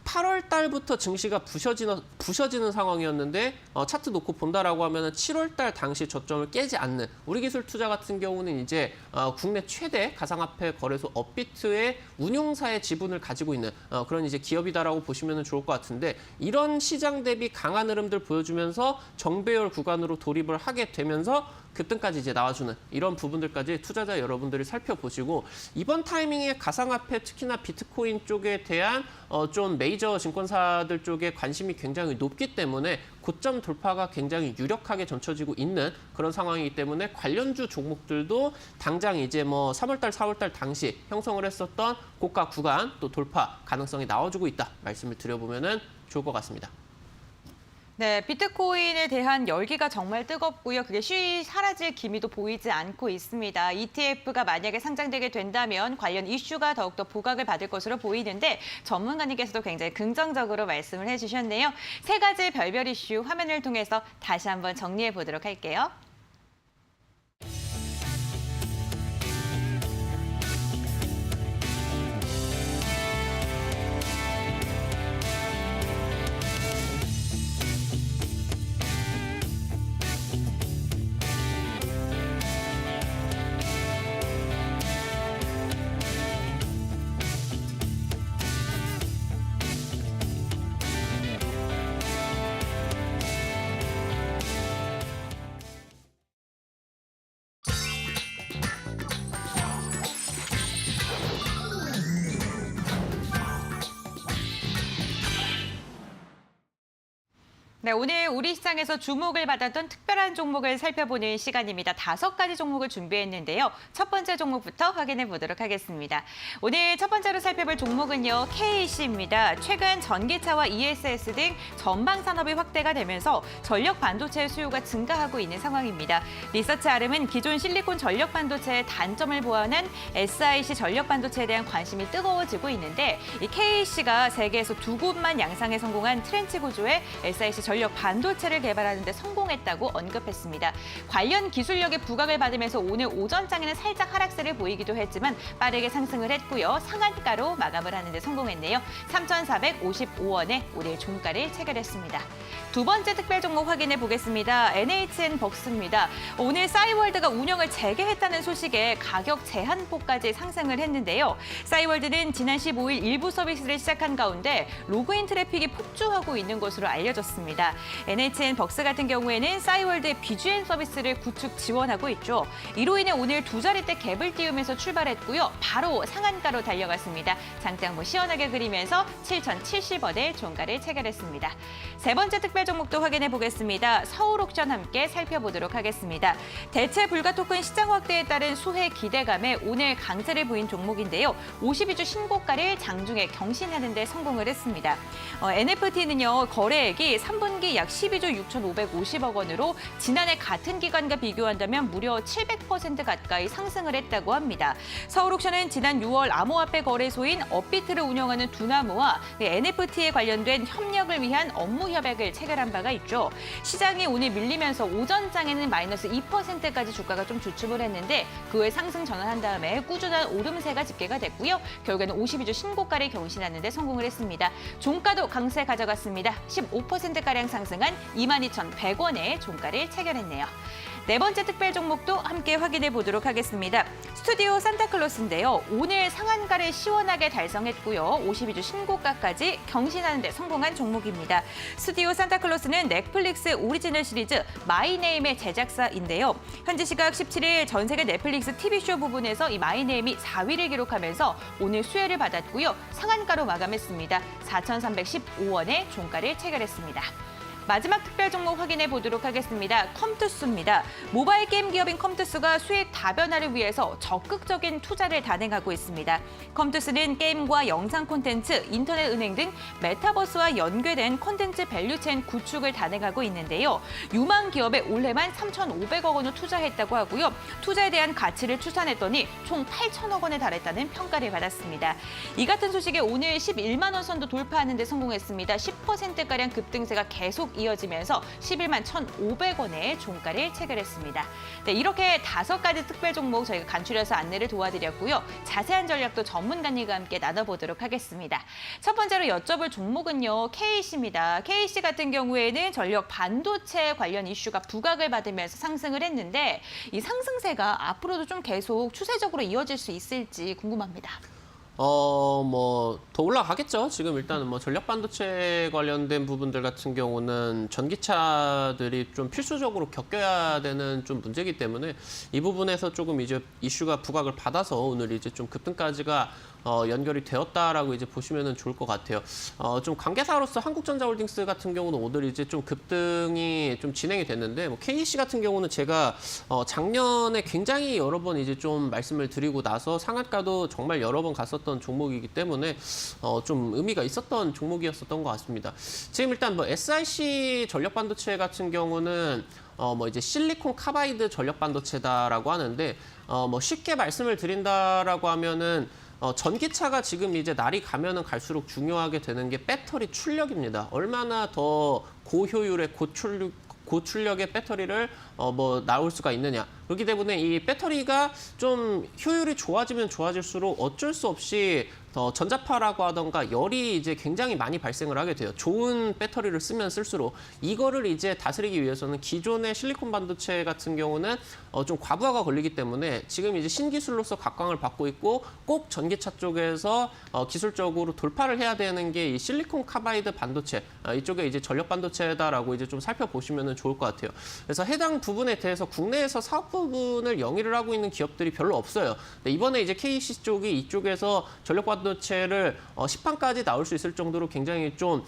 8월 달부터 증시가 부셔지는 상황이었는데 차트 놓고 본다라고 하면 7월 달 당시 저점을 깨지 않는 우리 기술 투자 같은 경우는 이제 국내 최대 가상화폐 거래소 업비트의 운용사의 지분을 가지고 있는 그런 이제 기업이다라고 보시면 좋을 것 같은데 이런 시장 대비 강한 흐름들 보여주면서 정배열 구간으로 돌입을 하게 되면서 급등까지 이제 나와주는 이런 부분들까지 투자자 여러분들이 살펴보시고 이번 타이밍에 가상화폐 특히나 비트코인 쪽에 대한 좀 메이저 증권사들 쪽에 관심이 굉장히 높기 때문에 고점 돌파가 굉장히 유력하게 젖혀지고 있는 그런 상황이기 때문에 관련주 종목들도 당장 이제 뭐 3월달, 4월달 당시 형성을 했었던 고가 구간 또 돌파 가능성이 나와주고 있다 말씀을 드려보면 좋을 것 같습니다. 네, 비트코인에 대한 열기가 정말 뜨겁고요. 그게 쉬이 사라질 기미도 보이지 않고 있습니다. ETF가 만약에 상장되게 된다면 관련 이슈가 더욱더 부각을 받을 것으로 보이는데 전문가님께서도 굉장히 긍정적으로 말씀을 해주셨네요. 세 가지 별별 이슈 화면을 통해서 다시 한번 정리해 보도록 할게요. 네, 오늘 우리 시장에서 주목을 받았던 특별한 종목을 살펴보는 시간입니다. 5가지 종목을 준비했는데요. 첫 번째 종목부터 확인해 보도록 하겠습니다. 오늘 첫 번째로 살펴볼 종목은요, KC입니다. 최근 전기차와 ESS 등 전방 산업이 확대가 되면서 전력 반도체 수요가 증가하고 있는 상황입니다. 리서치 아름은 기존 실리콘 전력 반도체의 단점을 보완한 SiC 전력 반도체에 대한 관심이 뜨거워지고 있는데, 이 KC가 세계에서 2곳만 양상에 성공한 트렌치 구조의 SiC 전력 반도체를 개발하는 데 성공했다고 언급했습니다. 관련 기술력의 부각을 받으면서 오늘 오전장에는 살짝 하락세를 보이기도 했지만 빠르게 상승을 했고요. 상한가로 마감을 하는 데 성공했네요. 3,455원에 오늘 종가를 체결했습니다. 두 번째 특별 종목 확인해 보겠습니다. NHN벅스입니다. 오늘 싸이월드가 운영을 재개했다는 소식에 가격 제한폭까지 상승을 했는데요. 싸이월드는 지난 15일 일부 서비스를 시작한 가운데 로그인 트래픽이 폭주하고 있는 것으로 알려졌습니다. NHN벅스 같은 경우에는 싸이월드의 BGM 서비스를 구축 지원하고 있죠. 이로 인해 오늘 두 자릿대 갭을 띄우면서 출발했고요. 바로 상한가로 달려갔습니다. 장대 한번 시원하게 그리면서 7,070원에 종가를 체결했습니다. 세 번째 특별 종목도 확인해 보겠습니다. 서울옥션 함께 살펴보도록 하겠습니다. 대체 불가 토큰 시장 확대에 따른 수혜 기대감에 오늘 강세를 보인 종목인데요. 52주 신고가를 장중에 경신하는 데 성공을 했습니다. NFT는요, 거래액이 3분기 약 12조 6,550억 원으로 지난해 같은 기간과 비교한다면 무려 700% 가까이 상승을 했다고 합니다. 서울옥션은 지난 6월 암호화폐 거래소인 업비트를 운영하는 두나무와 NFT에 관련된 협력을 위한 업무 협약을 체결한 바가 있죠. 시장이 오늘 밀리면서 오전장에는 마이너스 2%까지 주가가 좀 주춤을 했는데 그 후에 상승 전환한 다음에 꾸준한 오름세가 집계가 됐고요. 결국에는 52주 신고가를 경신하는 데 성공을 했습니다. 종가도 강세 가져갔습니다. 15%가량 상승한 22,100원에 종가를 체결했네요. 네 번째 특별 종목도 함께 확인해 보도록 하겠습니다. 스튜디오 산타클로스인데요. 오늘 상한가를 시원하게 달성했고요. 52주 신고가까지 경신하는 데 성공한 종목입니다. 스튜디오 산타클로스는 넷플릭스 오리지널 시리즈 마이네임의 제작사인데요. 현지 시각 17일 전 세계 넷플릭스 TV쇼 부분에서 이 마이네임이 4위를 기록하면서 오늘 수혜를 받았고요. 상한가로 마감했습니다. 4,315원에 종가를 체결했습니다. 마지막 특별 종목 확인해 보도록 하겠습니다. 컴투스입니다. 모바일 게임 기업인 컴투스가 수익 다변화를 위해서 적극적인 투자를 단행하고 있습니다. 컴투스는 게임과 영상 콘텐츠, 인터넷 은행 등 메타버스와 연계된 콘텐츠 밸류체인 구축을 단행하고 있는데요. 유망 기업에 올해만 3,500억 원을 투자했다고 하고요. 투자에 대한 가치를 추산했더니 총 8천억 원에 달했다는 평가를 받았습니다. 이 같은 소식에 오늘 11만 원 선도 돌파하는 데 성공했습니다. 10%가량 급등세가 계속 이어지면서 11만 1,500원에 종가를 체결했습니다. 네, 이렇게 5가지 특별 종목 저희가 간추려서 안내를 도와드렸고요. 자세한 전략도 전문가님과 함께 나눠보도록 하겠습니다. 첫 번째로 여쭤볼 종목은요, KC입니다. KC 같은 경우에는 전력 반도체 관련 이슈가 부각을 받으면서 상승을 했는데 이 상승세가 앞으로도 좀 계속 추세적으로 이어질 수 있을지 궁금합니다. 더 올라가겠죠. 지금 일단은 전력 반도체 관련된 부분들 같은 경우는 전기차들이 좀 필수적으로 겪어야 되는 좀 문제이기 때문에 이 부분에서 조금 이제 이슈가 부각을 받아서 오늘 이제 좀 급등까지가 연결이 되었다라고 이제 보시면은 좋을 것 같아요. 좀 관계사로서 한국전자홀딩스 같은 경우는 오늘 이제 좀 급등이 좀 진행이 됐는데, KC 같은 경우는 제가 작년에 굉장히 여러 번 이제 좀 말씀을 드리고 나서 상한가도 정말 여러 번 갔었던 종목이기 때문에 좀 의미가 있었던 종목이었었던 것 같습니다. 지금 일단 SiC 전력 반도체 같은 경우는 이제 실리콘 카바이드 전력 반도체다라고 하는데, 쉽게 말씀을 드린다라고 하면은 전기차가 지금 이제 날이 가면은 갈수록 중요하게 되는 게 배터리 출력입니다. 얼마나 더 고효율의 고출력의 배터리를 나올 수가 있느냐. 그렇기 때문에 이 배터리가 좀 효율이 좋아지면 좋아질수록 어쩔 수 없이 더 전자파라고 하던가 열이 이제 굉장히 많이 발생을 하게 돼요. 좋은 배터리를 쓰면 쓸수록 이거를 이제 다스리기 위해서는 기존의 실리콘 반도체 같은 경우는 좀 과부하가 걸리기 때문에 지금 이제 신기술로서 각광을 받고 있고 꼭 전기차 쪽에서 기술적으로 돌파를 해야 되는 게 이 실리콘 카바이드 반도체 이쪽에 이제 전력 반도체다라고 이제 좀 살펴보시면 좋을 것 같아요. 그래서 해당 부분에 대해서 국내에서 사업 부분을 영위를 하고 있는 기업들이 별로 없어요. 근데 이번에 이제 KC 쪽이 이쪽에서 전력 반도체를 10판까지 나올 수 있을 정도로 굉장히 좀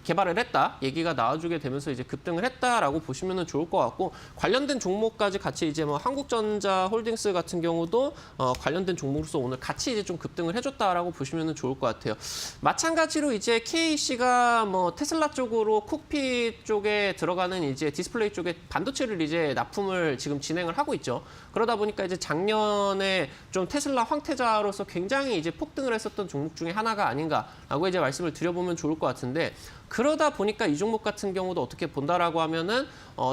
개발을 했다 얘기가 나와주게 되면서 이제 급등을 했다라고 보시면 좋을 것 같고 관련된 종목까지 같이 이제 뭐 한국전자 홀딩스 같은 경우도 관련된 종목으로서 오늘 같이 이제 좀 급등을 해줬다라고 보시면 좋을 것 같아요. 마찬가지로 이제 KC가 뭐 테슬라 쪽으로 콕핏 쪽에 들어가는 이제 디스플레이 쪽에 반도체를 이제 납품을 지금 진행을 하고 있죠. 그러다 보니까 이제 작년에 좀 테슬라 황태자로서 굉장히 이제 폭등을 했었던 종목 중에 하나가 아닌가라고 이제 말씀을 드려보면 좋을 것 같은데 그러다 보니까 이 종목 같은 경우도 어떻게 본다라고 하면은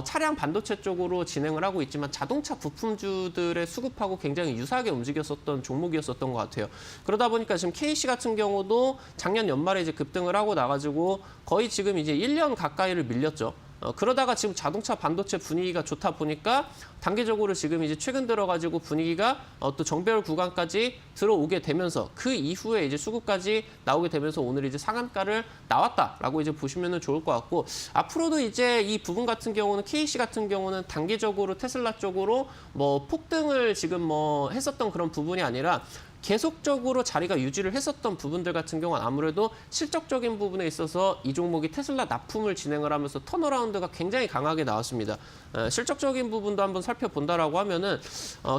차량 반도체 쪽으로 진행을 하고 있지만 자동차 부품주들의 수급하고 굉장히 유사하게 움직였었던 종목이었었던 것 같아요. 그러다 보니까 지금 KC 같은 경우도 작년 연말에 이제 급등을 하고 나가지고 거의 지금 이제 1년 가까이를 밀렸죠. 그러다가 지금 자동차 반도체 분위기가 좋다 보니까 단계적으로 지금 이제 최근 들어가지고 분위기가 또 정배열 구간까지 들어오게 되면서 그 이후에 이제 수급까지 나오게 되면서 오늘 이제 상한가를 나왔다라고 이제 보시면 좋을 것 같고 앞으로도 이제 이 부분 같은 경우는 KC 같은 경우는 단기적으로 테슬라 쪽으로 뭐 폭등을 지금 뭐 했었던 그런 부분이 아니라 계속적으로 자리가 유지를 했었던 부분들 같은 경우는 아무래도 실적적인 부분에 있어서 이 종목이 테슬라 납품을 진행을 하면서 턴어라운드가 굉장히 강하게 나왔습니다. 실적적인 부분도 한번 살펴본다라고 하면은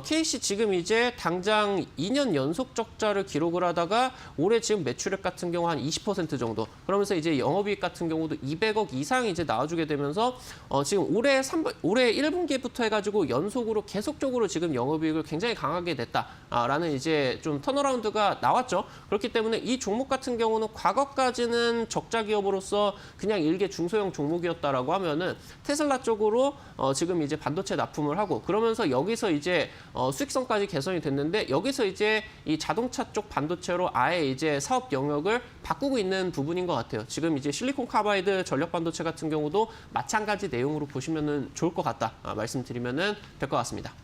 KC 지금 이제 당장 2년 연속 적자를 기록을 하다가 올해 지금 매출액 같은 경우 한 20% 정도 그러면서 이제 영업이익 같은 경우도 200억 이상이 이제 나와주게 되면서 지금 올해 1분기부터 해가지고 연속으로 계속적으로 지금 영업이익을 굉장히 강하게 냈다라는 이제 좀 턴어라운드가 나왔죠. 그렇기 때문에 이 종목 같은 경우는 과거까지는 적자 기업으로서 그냥 일개 중소형 종목이었다라고 하면은 테슬라 쪽으로 지금 이제 반도체 납품을 하고 그러면서 여기서 이제 수익성까지 개선이 됐는데 여기서 이제 이 자동차 쪽 반도체로 아예 이제 사업 영역을 바꾸고 있는 부분인 것 같아요. 지금 이제 실리콘 카바이드 전력 반도체 같은 경우도 마찬가지 내용으로 보시면은 좋을 것 같다 말씀드리면은 될 것 같습니다.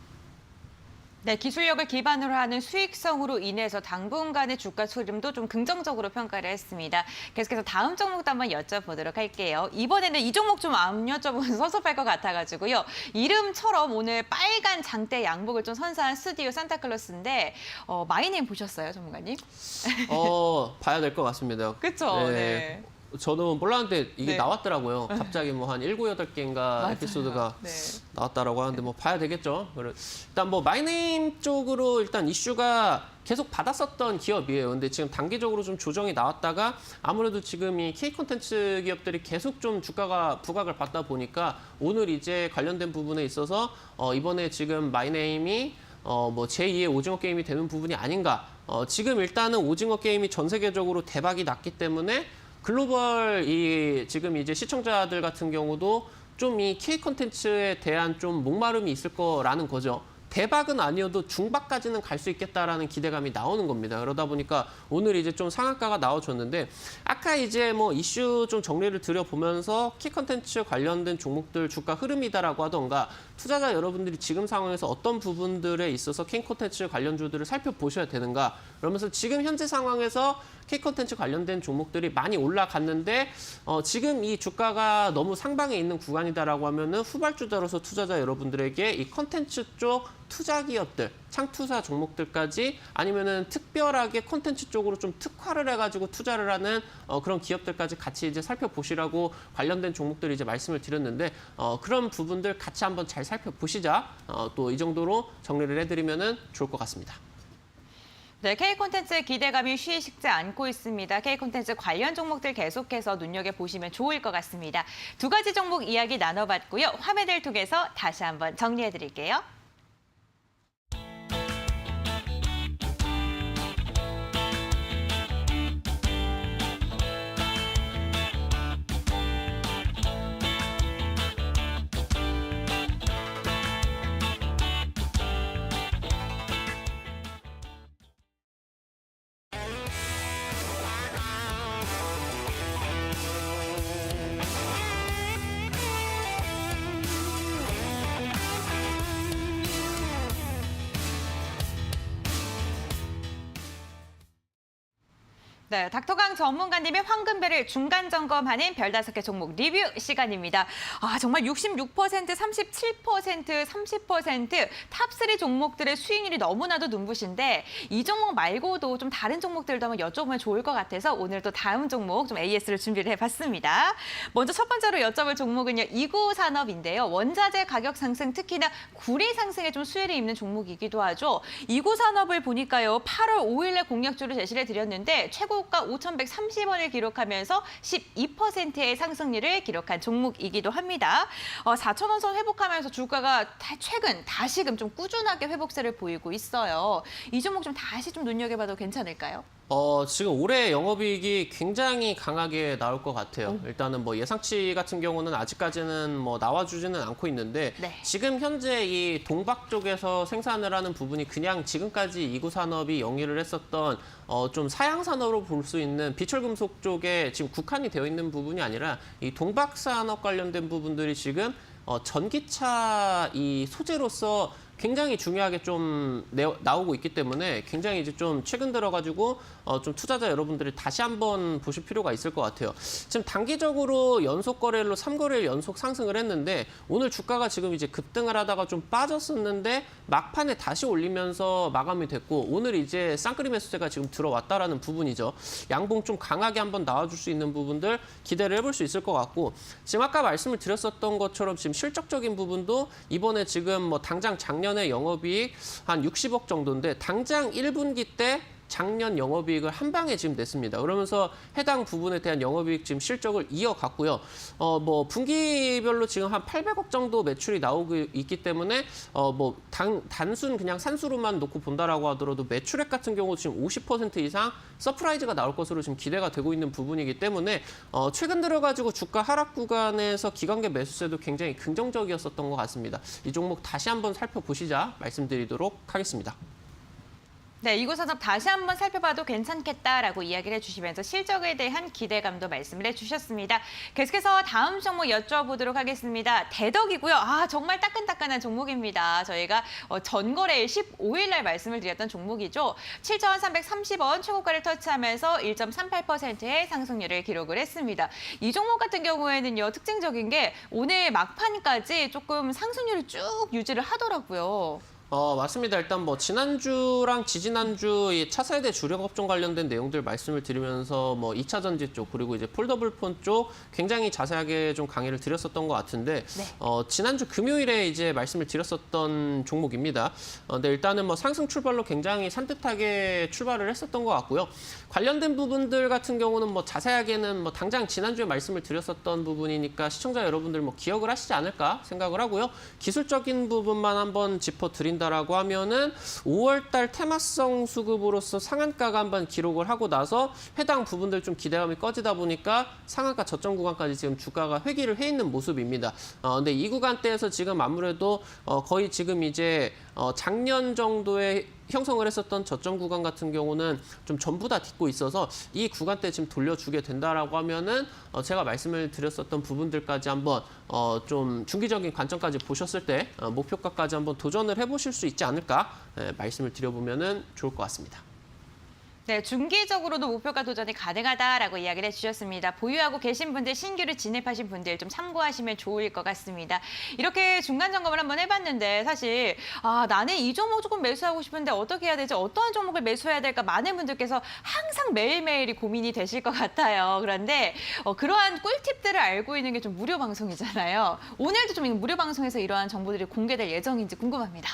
네, 기술력을 기반으로 하는 수익성으로 인해서 당분간의 주가 흐름도 좀 긍정적으로 평가를 했습니다. 계속해서 다음 종목도 한번 여쭤보도록 할게요. 이번에는 이 종목 좀 안 여쭤보면 섭섭할 것 같아가지고요. 이름처럼 오늘 빨간 장대 양복을 좀 선사한 스튜디오 산타클로스인데 마이네임 보셨어요, 전문가님? 봐야 될 것 같습니다. 그렇죠. 네. 저도 몰랐는데 이게 네. 나왔더라고요. 갑자기 뭐 한 7, 8개인가 맞아요. 에피소드가 네. 나왔다라고 하는데 뭐 봐야 되겠죠. 일단 뭐 마이네임 쪽으로 일단 이슈가 계속 받았었던 기업이에요. 근데 지금 단기적으로 좀 조정이 나왔다가 아무래도 지금 이 K 콘텐츠 기업들이 계속 좀 주가가 부각을 받다 보니까 오늘 이제 관련된 부분에 있어서 이번에 지금 마이네임이 뭐 제2의 오징어 게임이 되는 부분이 아닌가. 지금 일단은 오징어 게임이 전 세계적으로 대박이 났기 때문에 글로벌 지금 이제 시청자들 같은 경우도 좀 이 K 콘텐츠에 대한 좀 목마름이 있을 거라는 거죠. 대박은 아니어도 중박까지는 갈 수 있겠다라는 기대감이 나오는 겁니다. 그러다 보니까 오늘 이제 좀 상한가가 나와줬는데 아까 이제 뭐 이슈 좀 정리를 드려보면서 K 콘텐츠 관련된 종목들 주가 흐름이다라고 하던가 투자자 여러분들이 지금 상황에서 어떤 부분들에 있어서 K 콘텐츠 관련주들을 살펴보셔야 되는가 그러면서 지금 현재 상황에서 K 콘텐츠 관련된 종목들이 많이 올라갔는데 지금 이 주가가 너무 상방에 있는 구간이다라고 하면은 후발주자로서 투자자 여러분들에게 이 콘텐츠 쪽 투자 기업들, 창투사 종목들까지 아니면은 특별하게 콘텐츠 쪽으로 좀 특화를 해가지고 투자를 하는 그런 기업들까지 같이 이제 살펴보시라고 관련된 종목들 이제 말씀을 드렸는데 그런 부분들 같이 한번 잘 살펴보시자 또 이 정도로 정리를 해드리면은 좋을 것 같습니다. 네, K 콘텐츠의 기대감이 쉬식지 않고 있습니다. K 콘텐츠 관련 종목들 계속해서 눈여겨보시면 좋을 것 같습니다. 두 가지 종목 이야기 나눠봤고요. 화면을 통해서 다시 한번 정리해드릴게요. 네, 닥터강 전문가님의 황금배를 중간 점검하는 별 5개 종목 리뷰 시간입니다. 정말 66%, 37%, 30% 탑3 종목들의 수익률이 너무나도 눈부신데 이 종목 말고도 좀 다른 종목들도 한번 여쭤보면 좋을 것 같아서 오늘 또 다음 종목 좀 AS를 준비를 해봤습니다. 먼저 첫 번째로 여쭤볼 종목은요. 이구산업인데요. 원자재 가격 상승, 특히나 구리 상승에 좀 수혜를 입는 종목이기도 하죠. 이구산업을 보니까요. 8월 5일에 공략주를 제시를 드렸는데 최고가 5,130원을 기록하면서 12%의 상승률을 기록한 종목이기도 합니다. 4,000원 선 회복하면서 주가가 최근 다시금 좀 꾸준하게 회복세를 보이고 있어요. 이 종목 좀 다시 좀 눈여겨봐도 괜찮을까요? 지금 올해 영업이익이 굉장히 강하게 나올 것 같아요. 일단은 뭐 예상치 같은 경우는 아직까지는 뭐 나와주지는 않고 있는데 네. 지금 현재 이 동박 쪽에서 생산을 하는 부분이 그냥 지금까지 이구산업이 영위를 했었던 좀 사양산업으로 볼 수 있는 비철금속 쪽에 지금 국한이 되어 있는 부분이 아니라 이 동박산업 관련된 부분들이 지금 전기차 이 소재로서 굉장히 중요하게 좀 나오고 있기 때문에 굉장히 이제 좀 최근 들어가지고 좀 투자자 여러분들이 다시 한번 보실 필요가 있을 것 같아요. 지금 단기적으로 연속 거래일로 3거래일 연속 상승을 했는데 오늘 주가가 지금 이제 급등을 하다가 좀 빠졌었는데 막판에 다시 올리면서 마감이 됐고 오늘 이제 쌍끌이 매수세가 지금 들어왔다라는 부분이죠. 양봉 좀 강하게 한번 나와줄 수 있는 부분들 기대를 해볼 수 있을 것 같고 지금 아까 말씀을 드렸었던 것처럼 지금 실적적인 부분도 이번에 지금 뭐 당장 작년에 영업이익 한 60억 정도인데 당장 1분기 때 작년 영업이익을 한 방에 지금 냈습니다. 그러면서 해당 부분에 대한 영업이익 지금 실적을 이어갔고요. 뭐 분기별로 지금 한 800억 정도 매출이 나오고 있기 때문에 뭐 단순 그냥 산수로만 놓고 본다라고 하더라도 매출액 같은 경우 지금 50% 이상 서프라이즈가 나올 것으로 지금 기대가 되고 있는 부분이기 때문에 최근 들어가지고 주가 하락 구간에서 기관계 매수세도 굉장히 긍정적이었었던 것 같습니다. 이 종목 다시 한번 살펴보시자 말씀드리도록 하겠습니다. 네, 이구산업 다시 한번 살펴봐도 괜찮겠다라고 이야기를 해주시면서 실적에 대한 기대감도 말씀을 해주셨습니다. 계속해서 다음 종목 여쭤보도록 하겠습니다. 대덕이고요. 정말 따끈따끈한 종목입니다. 저희가 전거래일 15일 날 말씀을 드렸던 종목이죠. 7,330원 최고가를 터치하면서 1.38%의 상승률을 기록을 했습니다. 이 종목 같은 경우에는요. 특징적인 게 오늘 막판까지 조금 상승률을 쭉 유지를 하더라고요. 맞습니다. 일단 뭐 지난주랑 지지난주 이 차세대 주력 업종 관련된 내용들 말씀을 드리면서 뭐 2차 전지 쪽 그리고 이제 폴더블폰 쪽 굉장히 자세하게 좀 강의를 드렸었던 것 같은데 네. 지난주 금요일에 이제 말씀을 드렸었던 종목입니다. 근데 일단은 뭐 상승 출발로 굉장히 산뜻하게 출발을 했었던 것 같고요. 관련된 부분들 같은 경우는 뭐 자세하게는 뭐 당장 지난주에 말씀을 드렸었던 부분이니까 시청자 여러분들 뭐 기억을 하시지 않을까 생각을 하고요. 기술적인 부분만 한번 짚어드린다라고 하면은 5월달 테마성 수급으로서 상한가가 한번 기록을 하고 나서 해당 부분들 좀 기대감이 꺼지다 보니까 상한가 저점 구간까지 지금 주가가 회귀를 해 있는 모습입니다. 근데 이 구간대에서 지금 아무래도 거의 지금 이제 작년 정도에 형성을 했었던 저점 구간 같은 경우는 좀 전부 다 딛고 있어서 이 구간대 지금 돌려주게 된다라고 하면은 제가 말씀을 드렸었던 부분들까지 한번 좀 중기적인 관점까지 보셨을 때 목표가까지 한번 도전을 해보실 수 있지 않을까 말씀을 드려보면은 좋을 것 같습니다. 네, 중기적으로도 목표가 도전이 가능하다라고 이야기를 해주셨습니다. 보유하고 계신 분들, 신규를 진입하신 분들 좀 참고하시면 좋을 것 같습니다. 이렇게 중간 점검을 한번 해봤는데 사실 나는 이 종목 조금 매수하고 싶은데 어떻게 해야 되지? 어떠한 종목을 매수해야 될까? 많은 분들께서 항상 매일매일이 고민이 되실 것 같아요. 그런데 그러한 꿀팁들을 알고 있는 게 좀 무료 방송이잖아요. 오늘도 좀 무료 방송에서 이러한 정보들이 공개될 예정인지 궁금합니다.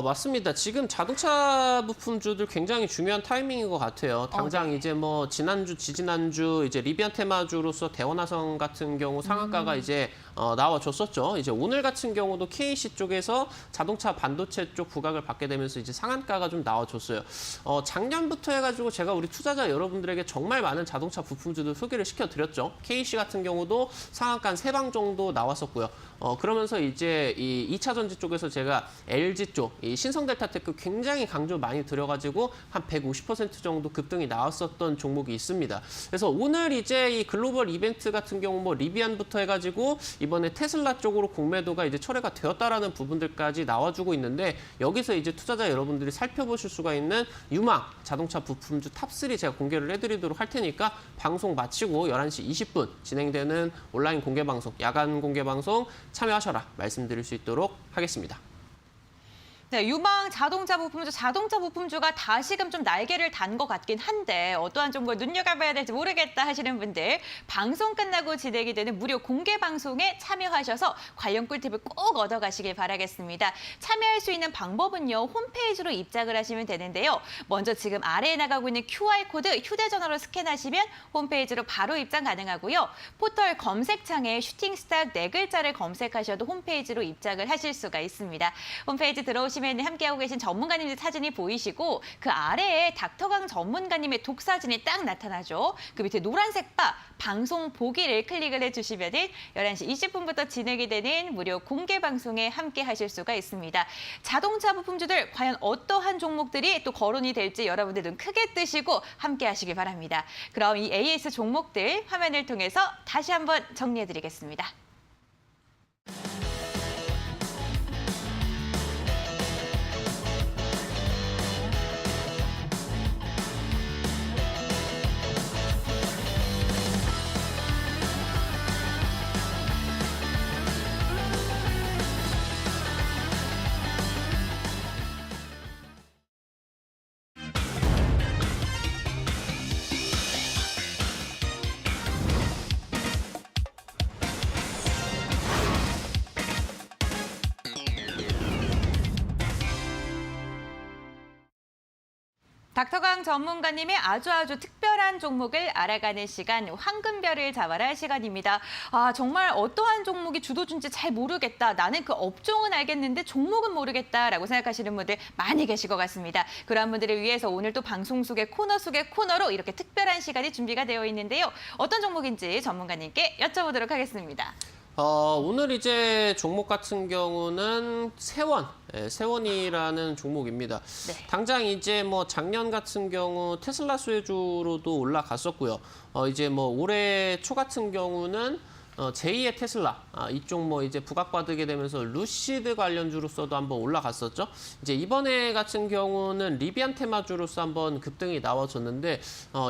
맞습니다. 지금 자동차 부품주들 굉장히 중요한 타이밍인 것 같아요. 당장 네. 이제 뭐 지난주, 지지난주 이제 리비안 테마주로서 대원화성 같은 경우 상한가가 이제 나와줬었죠. 이제 오늘 같은 경우도 KC 쪽에서 자동차 반도체 쪽 부각을 받게 되면서 이제 상한가가 좀 나와줬어요. 작년부터 해가지고 제가 우리 투자자 여러분들에게 정말 많은 자동차 부품주들 소개를 시켜드렸죠. KC 같은 경우도 상한가 한 3방 정도 나왔었고요. 그러면서 이제 이 2차 전지 쪽에서 제가 LG 쪽, 이 신성델타테크 굉장히 강조 많이 들여가지고 한 150% 정도 급등이 나왔었던 종목이 있습니다. 그래서 오늘 이제 이 글로벌 이벤트 같은 경우 뭐 리비안부터 해가지고 이번에 테슬라 쪽으로 공매도가 이제 철회가 되었다라는 부분들까지 나와주고 있는데 여기서 이제 투자자 여러분들이 살펴보실 수가 있는 유망 자동차 부품주 탑3 제가 공개를 해드리도록 할 테니까 방송 마치고 11시 20분 진행되는 온라인 공개 방송, 야간 공개 방송 참여하셔라 말씀드릴 수 있도록 하겠습니다. 네, 유망 자동차 부품주가 다시금 좀 날개를 단 것 같긴 한데 어떠한 종목을 눈여겨봐야 될지 모르겠다 하시는 분들 방송 끝나고 진행이 되는 무료 공개 방송에 참여하셔서 관련 꿀팁을 꼭 얻어가시길 바라겠습니다. 참여할 수 있는 방법은요. 홈페이지로 입장을 하시면 되는데요. 먼저 지금 아래에 나가고 있는 QR코드 휴대전화로 스캔하시면 홈페이지로 바로 입장 가능하고요. 포털 검색창에 슈팅스타 4글자를 검색하셔도 홈페이지로 입장을 하실 수가 있습니다. 홈페이지 들어오시면 함께하고 계신 전문가님들 사진이 보이시고 그 아래에 닥터강 전문가님의 독사진이 딱 나타나죠. 그 밑에 노란색 바 방송 보기를 클릭을 해주시면 11시 20분부터 진행이 되는 무료 공개 방송에 함께하실 수가 있습니다. 자동차 부품주들 과연 어떠한 종목들이 또 거론이 될지 여러분들 눈 크게 뜨시고 함께하시길 바랍니다. 그럼 이 AS 종목들 화면을 통해서 다시 한번 정리해드리겠습니다. 닥터강 전문가님의 아주 특별한 종목을 알아가는 시간, 황금별을 잡아라 시간입니다. 아, 정말 어떠한 종목이 주도주인지 잘 모르겠다. 나는 그 업종은 알겠는데 종목은 모르겠다라고 생각하시는 분들 많이 계실 것 같습니다. 그런 분들을 위해서 오늘 또 방송 속의 코너로 이렇게 특별한 시간이 준비가 되어 있는데요. 어떤 종목인지 전문가님께 여쭤보도록 하겠습니다. 오늘 이제 종목 같은 경우는 세원이라는 종목입니다. 네. 당장 이제 뭐 작년 같은 경우 테슬라 수혜주로도 올라갔었고요. 이제 뭐 올해 초 같은 경우는 제2의 테슬라 이쪽 뭐 이제 부각받게 되면서 루시드 관련주로서도 한번 올라갔었죠. 이제 이번에 같은 경우는 리비안 테마주로서 한번 급등이 나와줬는데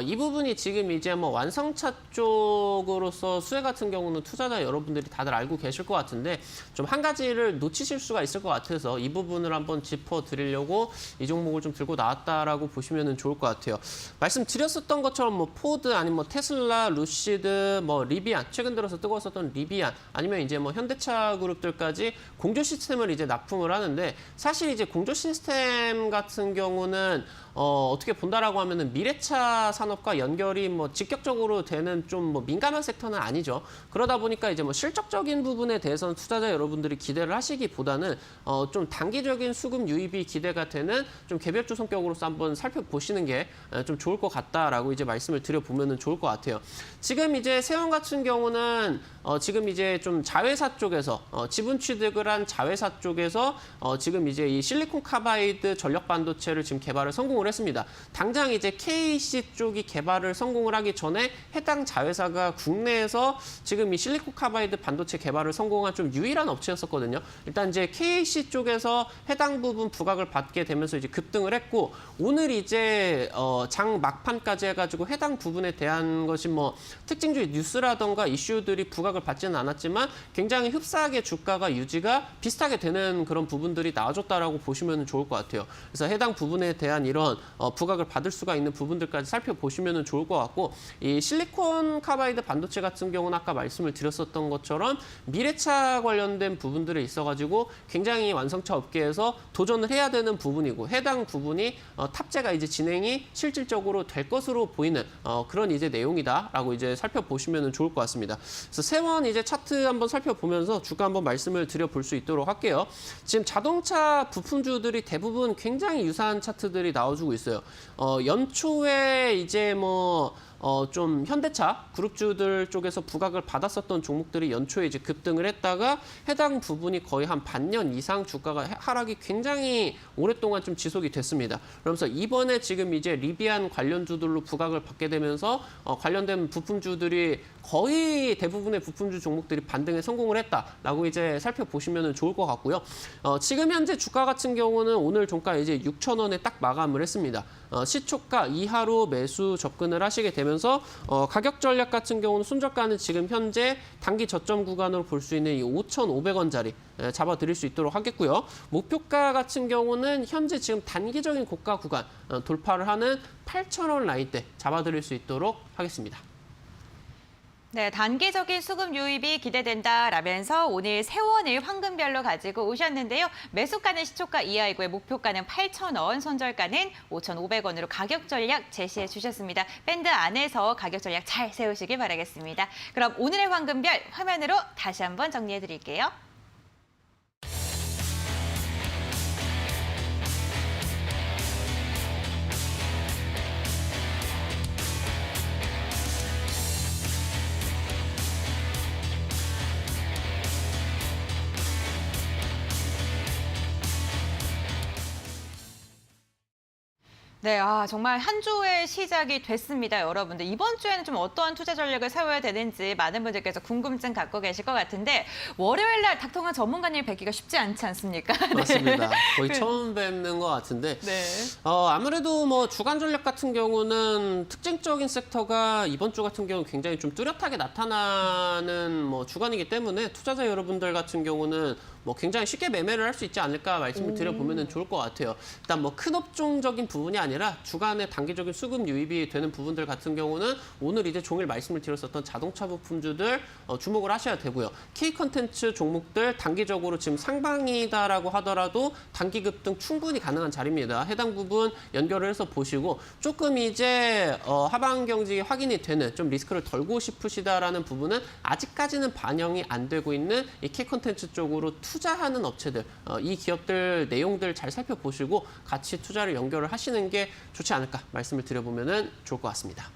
이 부분이 지금 이제 뭐 완성차 쪽으로서 수혜 같은 경우는 투자자 여러분들이 다들 알고 계실 것 같은데 좀 한 가지를 놓치실 수가 있을 것 같아서 이 부분을 한번 짚어드리려고 이 종목을 좀 들고 나왔다라고 보시면 좋을 것 같아요. 말씀드렸었던 것처럼 뭐 포드 아니면 뭐 테슬라, 루시드, 뭐 리비안 최근 들어서 뜨거웠었던 리비안 아니면 이제 뭐 현대차 그룹들까지 공조 시스템을 이제 납품을 하는데 사실 이제 공조 시스템 같은 경우는 어떻게 본다라고 하면은 미래차 산업과 연결이 뭐 직격적으로 되는 좀 뭐 민감한 섹터는 아니죠. 그러다 보니까 이제 뭐 실적적인 부분에 대해서는 투자자 여러분들이 기대를 하시기보다는 좀 단기적인 수급 유입이 기대가 되는 좀 개별주 성격으로서 한번 살펴보시는 게 좀 좋을 것 같다라고 이제 말씀을 드려보면은 좋을 것 같아요. 지금 이제 세원 같은 경우는 지금 이제 좀 자회사 쪽에서 지분 취득을 한 자회사 쪽에서 지금 이제 이 실리콘 카바이드 전력 반도체를 지금 개발을 성공을 했습니다. 당장 이제 KC 쪽이 개발을 성공을 하기 전에 해당 자회사가 국내에서 지금 이 실리콘 카바이드 반도체 개발을 성공한 좀 유일한 업체였었거든요. 일단 이제 KC 쪽에서 해당 부분 부각을 받게 되면서 이제 급등을 했고 오늘 이제 장 막판까지 해가지고 해당 부분에 대한 것이 뭐 특징주의 뉴스라던가 이슈들이 부각을 받지는 않았지만 굉장히 흡사하게 주가가 유지가 비슷하게 되는 그런 부분들이 나와줬다라고 보시면 좋을 것 같아요. 그래서 해당 부분에 대한 이런 부각을 받을 수가 있는 부분들까지 살펴보시면 좋을 것 같고 이 실리콘 카바이드 반도체 같은 경우는 아까 말씀을 드렸었던 것처럼 미래차 관련된 부분들이 있어가지고 굉장히 완성차 업계에서 도전을 해야 되는 부분이고 해당 부분이 탑재가 이제 진행이 실질적으로 될 것으로 보이는 그런 이제 내용이다라고 이제 살펴보시면 좋을 것 같습니다. 그래서 세원 이제 차트 한번 살펴보면서 주가 한번 말씀을 드려볼 수 있도록 할게요. 지금 자동차 부품주들이 대부분 굉장히 유사한 차트들이 나와주고 있어요. 연초에 이제 뭐 좀 현대차 그룹주들 쪽에서 부각을 받았었던 종목들이 연초에 이제 급등을 했다가 해당 부분이 거의 한 반년 이상 주가가 하락이 굉장히 오랫동안 좀 지속이 됐습니다. 그러면서 이번에 지금 이제 리비안 관련주들로 부각을 받게 되면서 관련된 부품주들이 거의 대부분의 부품주 종목들이 반등에 성공을 했다라고 이제 살펴보시면 좋을 것 같고요. 지금 현재 주가 같은 경우는 오늘 종가 이제 6,000원에 딱 마감을 했습니다. 시초가 이하로 매수 접근을 하시게 되면서 가격 전략 같은 경우는 손절가는 지금 현재 단기 저점 구간으로 볼 수 있는 이 5,500원짜리 잡아드릴 수 있도록 하겠고요. 목표가 같은 경우는 현재 지금 단기적인 고가 구간 돌파를 하는 8,000원 라인대 잡아드릴 수 있도록 하겠습니다. 네, 단기적인 수급 유입이 기대된다라면서 오늘 세원을 황금별로 가지고 오셨는데요. 매수가는 시초가 이하이고요. 목표가는 8,000원, 손절가는 5,500원으로 가격 전략 제시해 주셨습니다. 밴드 안에서 가격 전략 잘 세우시길 바라겠습니다. 그럼 오늘의 황금별 화면으로 다시 한번 정리해 드릴게요. 네, 정말 한 주의 시작이 됐습니다, 여러분들. 이번 주에는 좀 어떠한 투자 전략을 세워야 되는지 많은 분들께서 궁금증 갖고 계실 것 같은데 월요일 날 닥터강 전문가님 뵙기가 쉽지 않지 않습니까? 네. 맞습니다. 거의 처음 뵙는 것 같은데 네. 아무래도 뭐 주간 전략 같은 경우는 특징적인 섹터가 이번 주 같은 경우는 굉장히 좀 뚜렷하게 나타나는 뭐 주간이기 때문에 투자자 여러분들 같은 경우는 뭐 굉장히 쉽게 매매를 할 수 있지 않을까 말씀을 드려보면 좋을 것 같아요. 일단 뭐 큰 업종적인 부분이 아니라 주간에 단기적인 수급 유입이 되는 부분들 같은 경우는 오늘 이제 종일 말씀을 드렸었던 자동차 부품주들 주목을 하셔야 되고요. K 컨텐츠 종목들 단기적으로 지금 상방이다라고 하더라도 단기 급등 충분히 가능한 자리입니다. 해당 부분 연결을 해서 보시고 조금 이제 하방 경직이 확인이 되는 좀 리스크를 덜고 싶으시다라는 부분은 아직까지는 반영이 안 되고 있는 이 K 컨텐츠 쪽으로 투자하는 업체들, 이 기업들 내용들 잘 살펴보시고 같이 투자를 연결을 하시는 게 좋지 않을까 말씀을 드려보면 좋을 것 같습니다.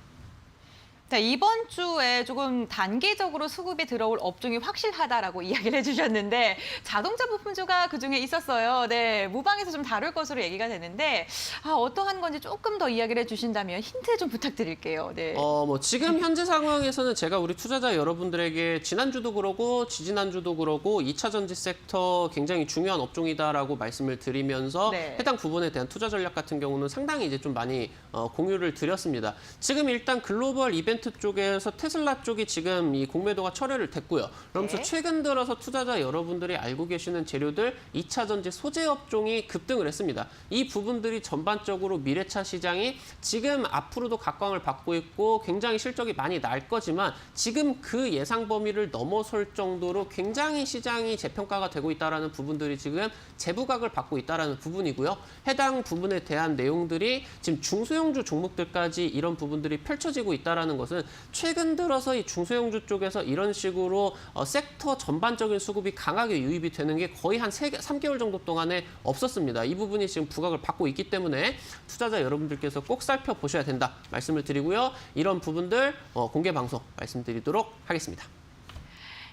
자, 이번 주에 조금 단기적으로 수급이 들어올 업종이 확실하다라고 이야기를 해주셨는데 자동차 부품주가 그중에 있었어요. 네, 무방에서 좀 다룰 것으로 얘기가 되는데 어떠한 건지 조금 더 이야기를 해주신다면 힌트 좀 부탁드릴게요. 네. 뭐 지금 현재 상황에서는 제가 우리 투자자 여러분들에게 지난주도 그러고 지지난주도 그러고 2차 전지 섹터 굉장히 중요한 업종이다라고 말씀을 드리면서 네. 해당 부분에 대한 투자 전략 같은 경우는 상당히 이제 좀 많이 공유를 드렸습니다. 지금 일단 글로벌 이벤트 쪽에서 테슬라 쪽이 지금 이 공매도가 철회를 됐고요. 그러면서 네. 최근 들어서 투자자 여러분들이 알고 계시는 재료들 2차 전지 소재 업종이 급등을 했습니다. 이 부분들이 전반적으로 미래차 시장이 지금 앞으로도 각광을 받고 있고 굉장히 실적이 많이 날 거지만 지금 그 예상 범위를 넘어설 정도로 굉장히 시장이 재평가가 되고 있다는 부분들이 지금 재부각을 받고 있다는 부분이고요. 해당 부분에 대한 내용들이 지금 중소형주 종목들까지 이런 부분들이 펼쳐지고 있다는 것은 최근 들어서 이 중소형주 쪽에서 이런 식으로 섹터 전반적인 수급이 강하게 유입이 되는 게 거의 한 3개월 정도 동안에 없었습니다. 이 부분이 지금 부각을 받고 있기 때문에 투자자 여러분들께서 꼭 살펴보셔야 된다 말씀을 드리고요. 이런 부분들 공개 방송 말씀드리도록 하겠습니다.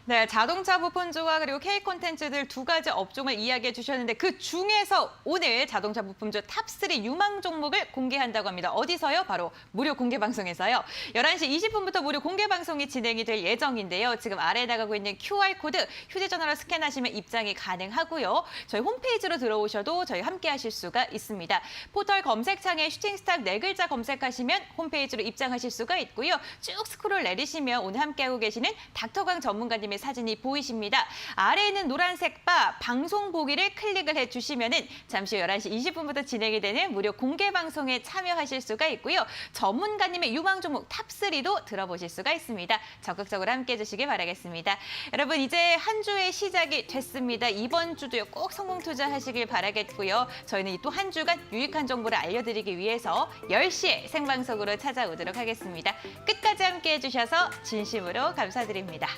네, 자동차 부품주와 그리고 K 콘텐츠들 두 가지 업종을 이야기해 주셨는데 그 중에서 오늘 자동차 부품주 탑3 유망 종목을 공개한다고 합니다. 어디서요? 바로 무료 공개 방송에서요. 11시 20분부터 무료 공개 방송이 진행이 될 예정인데요. 지금 아래에 나가고 있는 QR코드 휴대전화로 스캔하시면 입장이 가능하고요. 저희 홈페이지로 들어오셔도 저희 함께 하실 수가 있습니다. 포털 검색창에 슈팅스타 4글자 검색하시면 홈페이지로 입장하실 수가 있고요. 쭉 스크롤 내리시면 오늘 함께하고 계시는 닥터강 전문가님의 사진이 보이십니다. 아래에 있는 노란색 바 방송 보기를 클릭을 해주시면은 잠시 후 11시 20분부터 진행이 되는 무료 공개 방송에 참여하실 수가 있고요. 전문가님의 유망 종목 탑3도 들어보실 수가 있습니다. 적극적으로 함께해 주시길 바라겠습니다. 여러분 이제 한 주의 시작이 됐습니다. 이번 주도요 꼭 성공 투자하시길 바라겠고요. 저희는 또 한 주간 유익한 정보를 알려드리기 위해서 10시에 생방송으로 찾아오도록 하겠습니다. 끝까지 함께해 주셔서 진심으로 감사드립니다.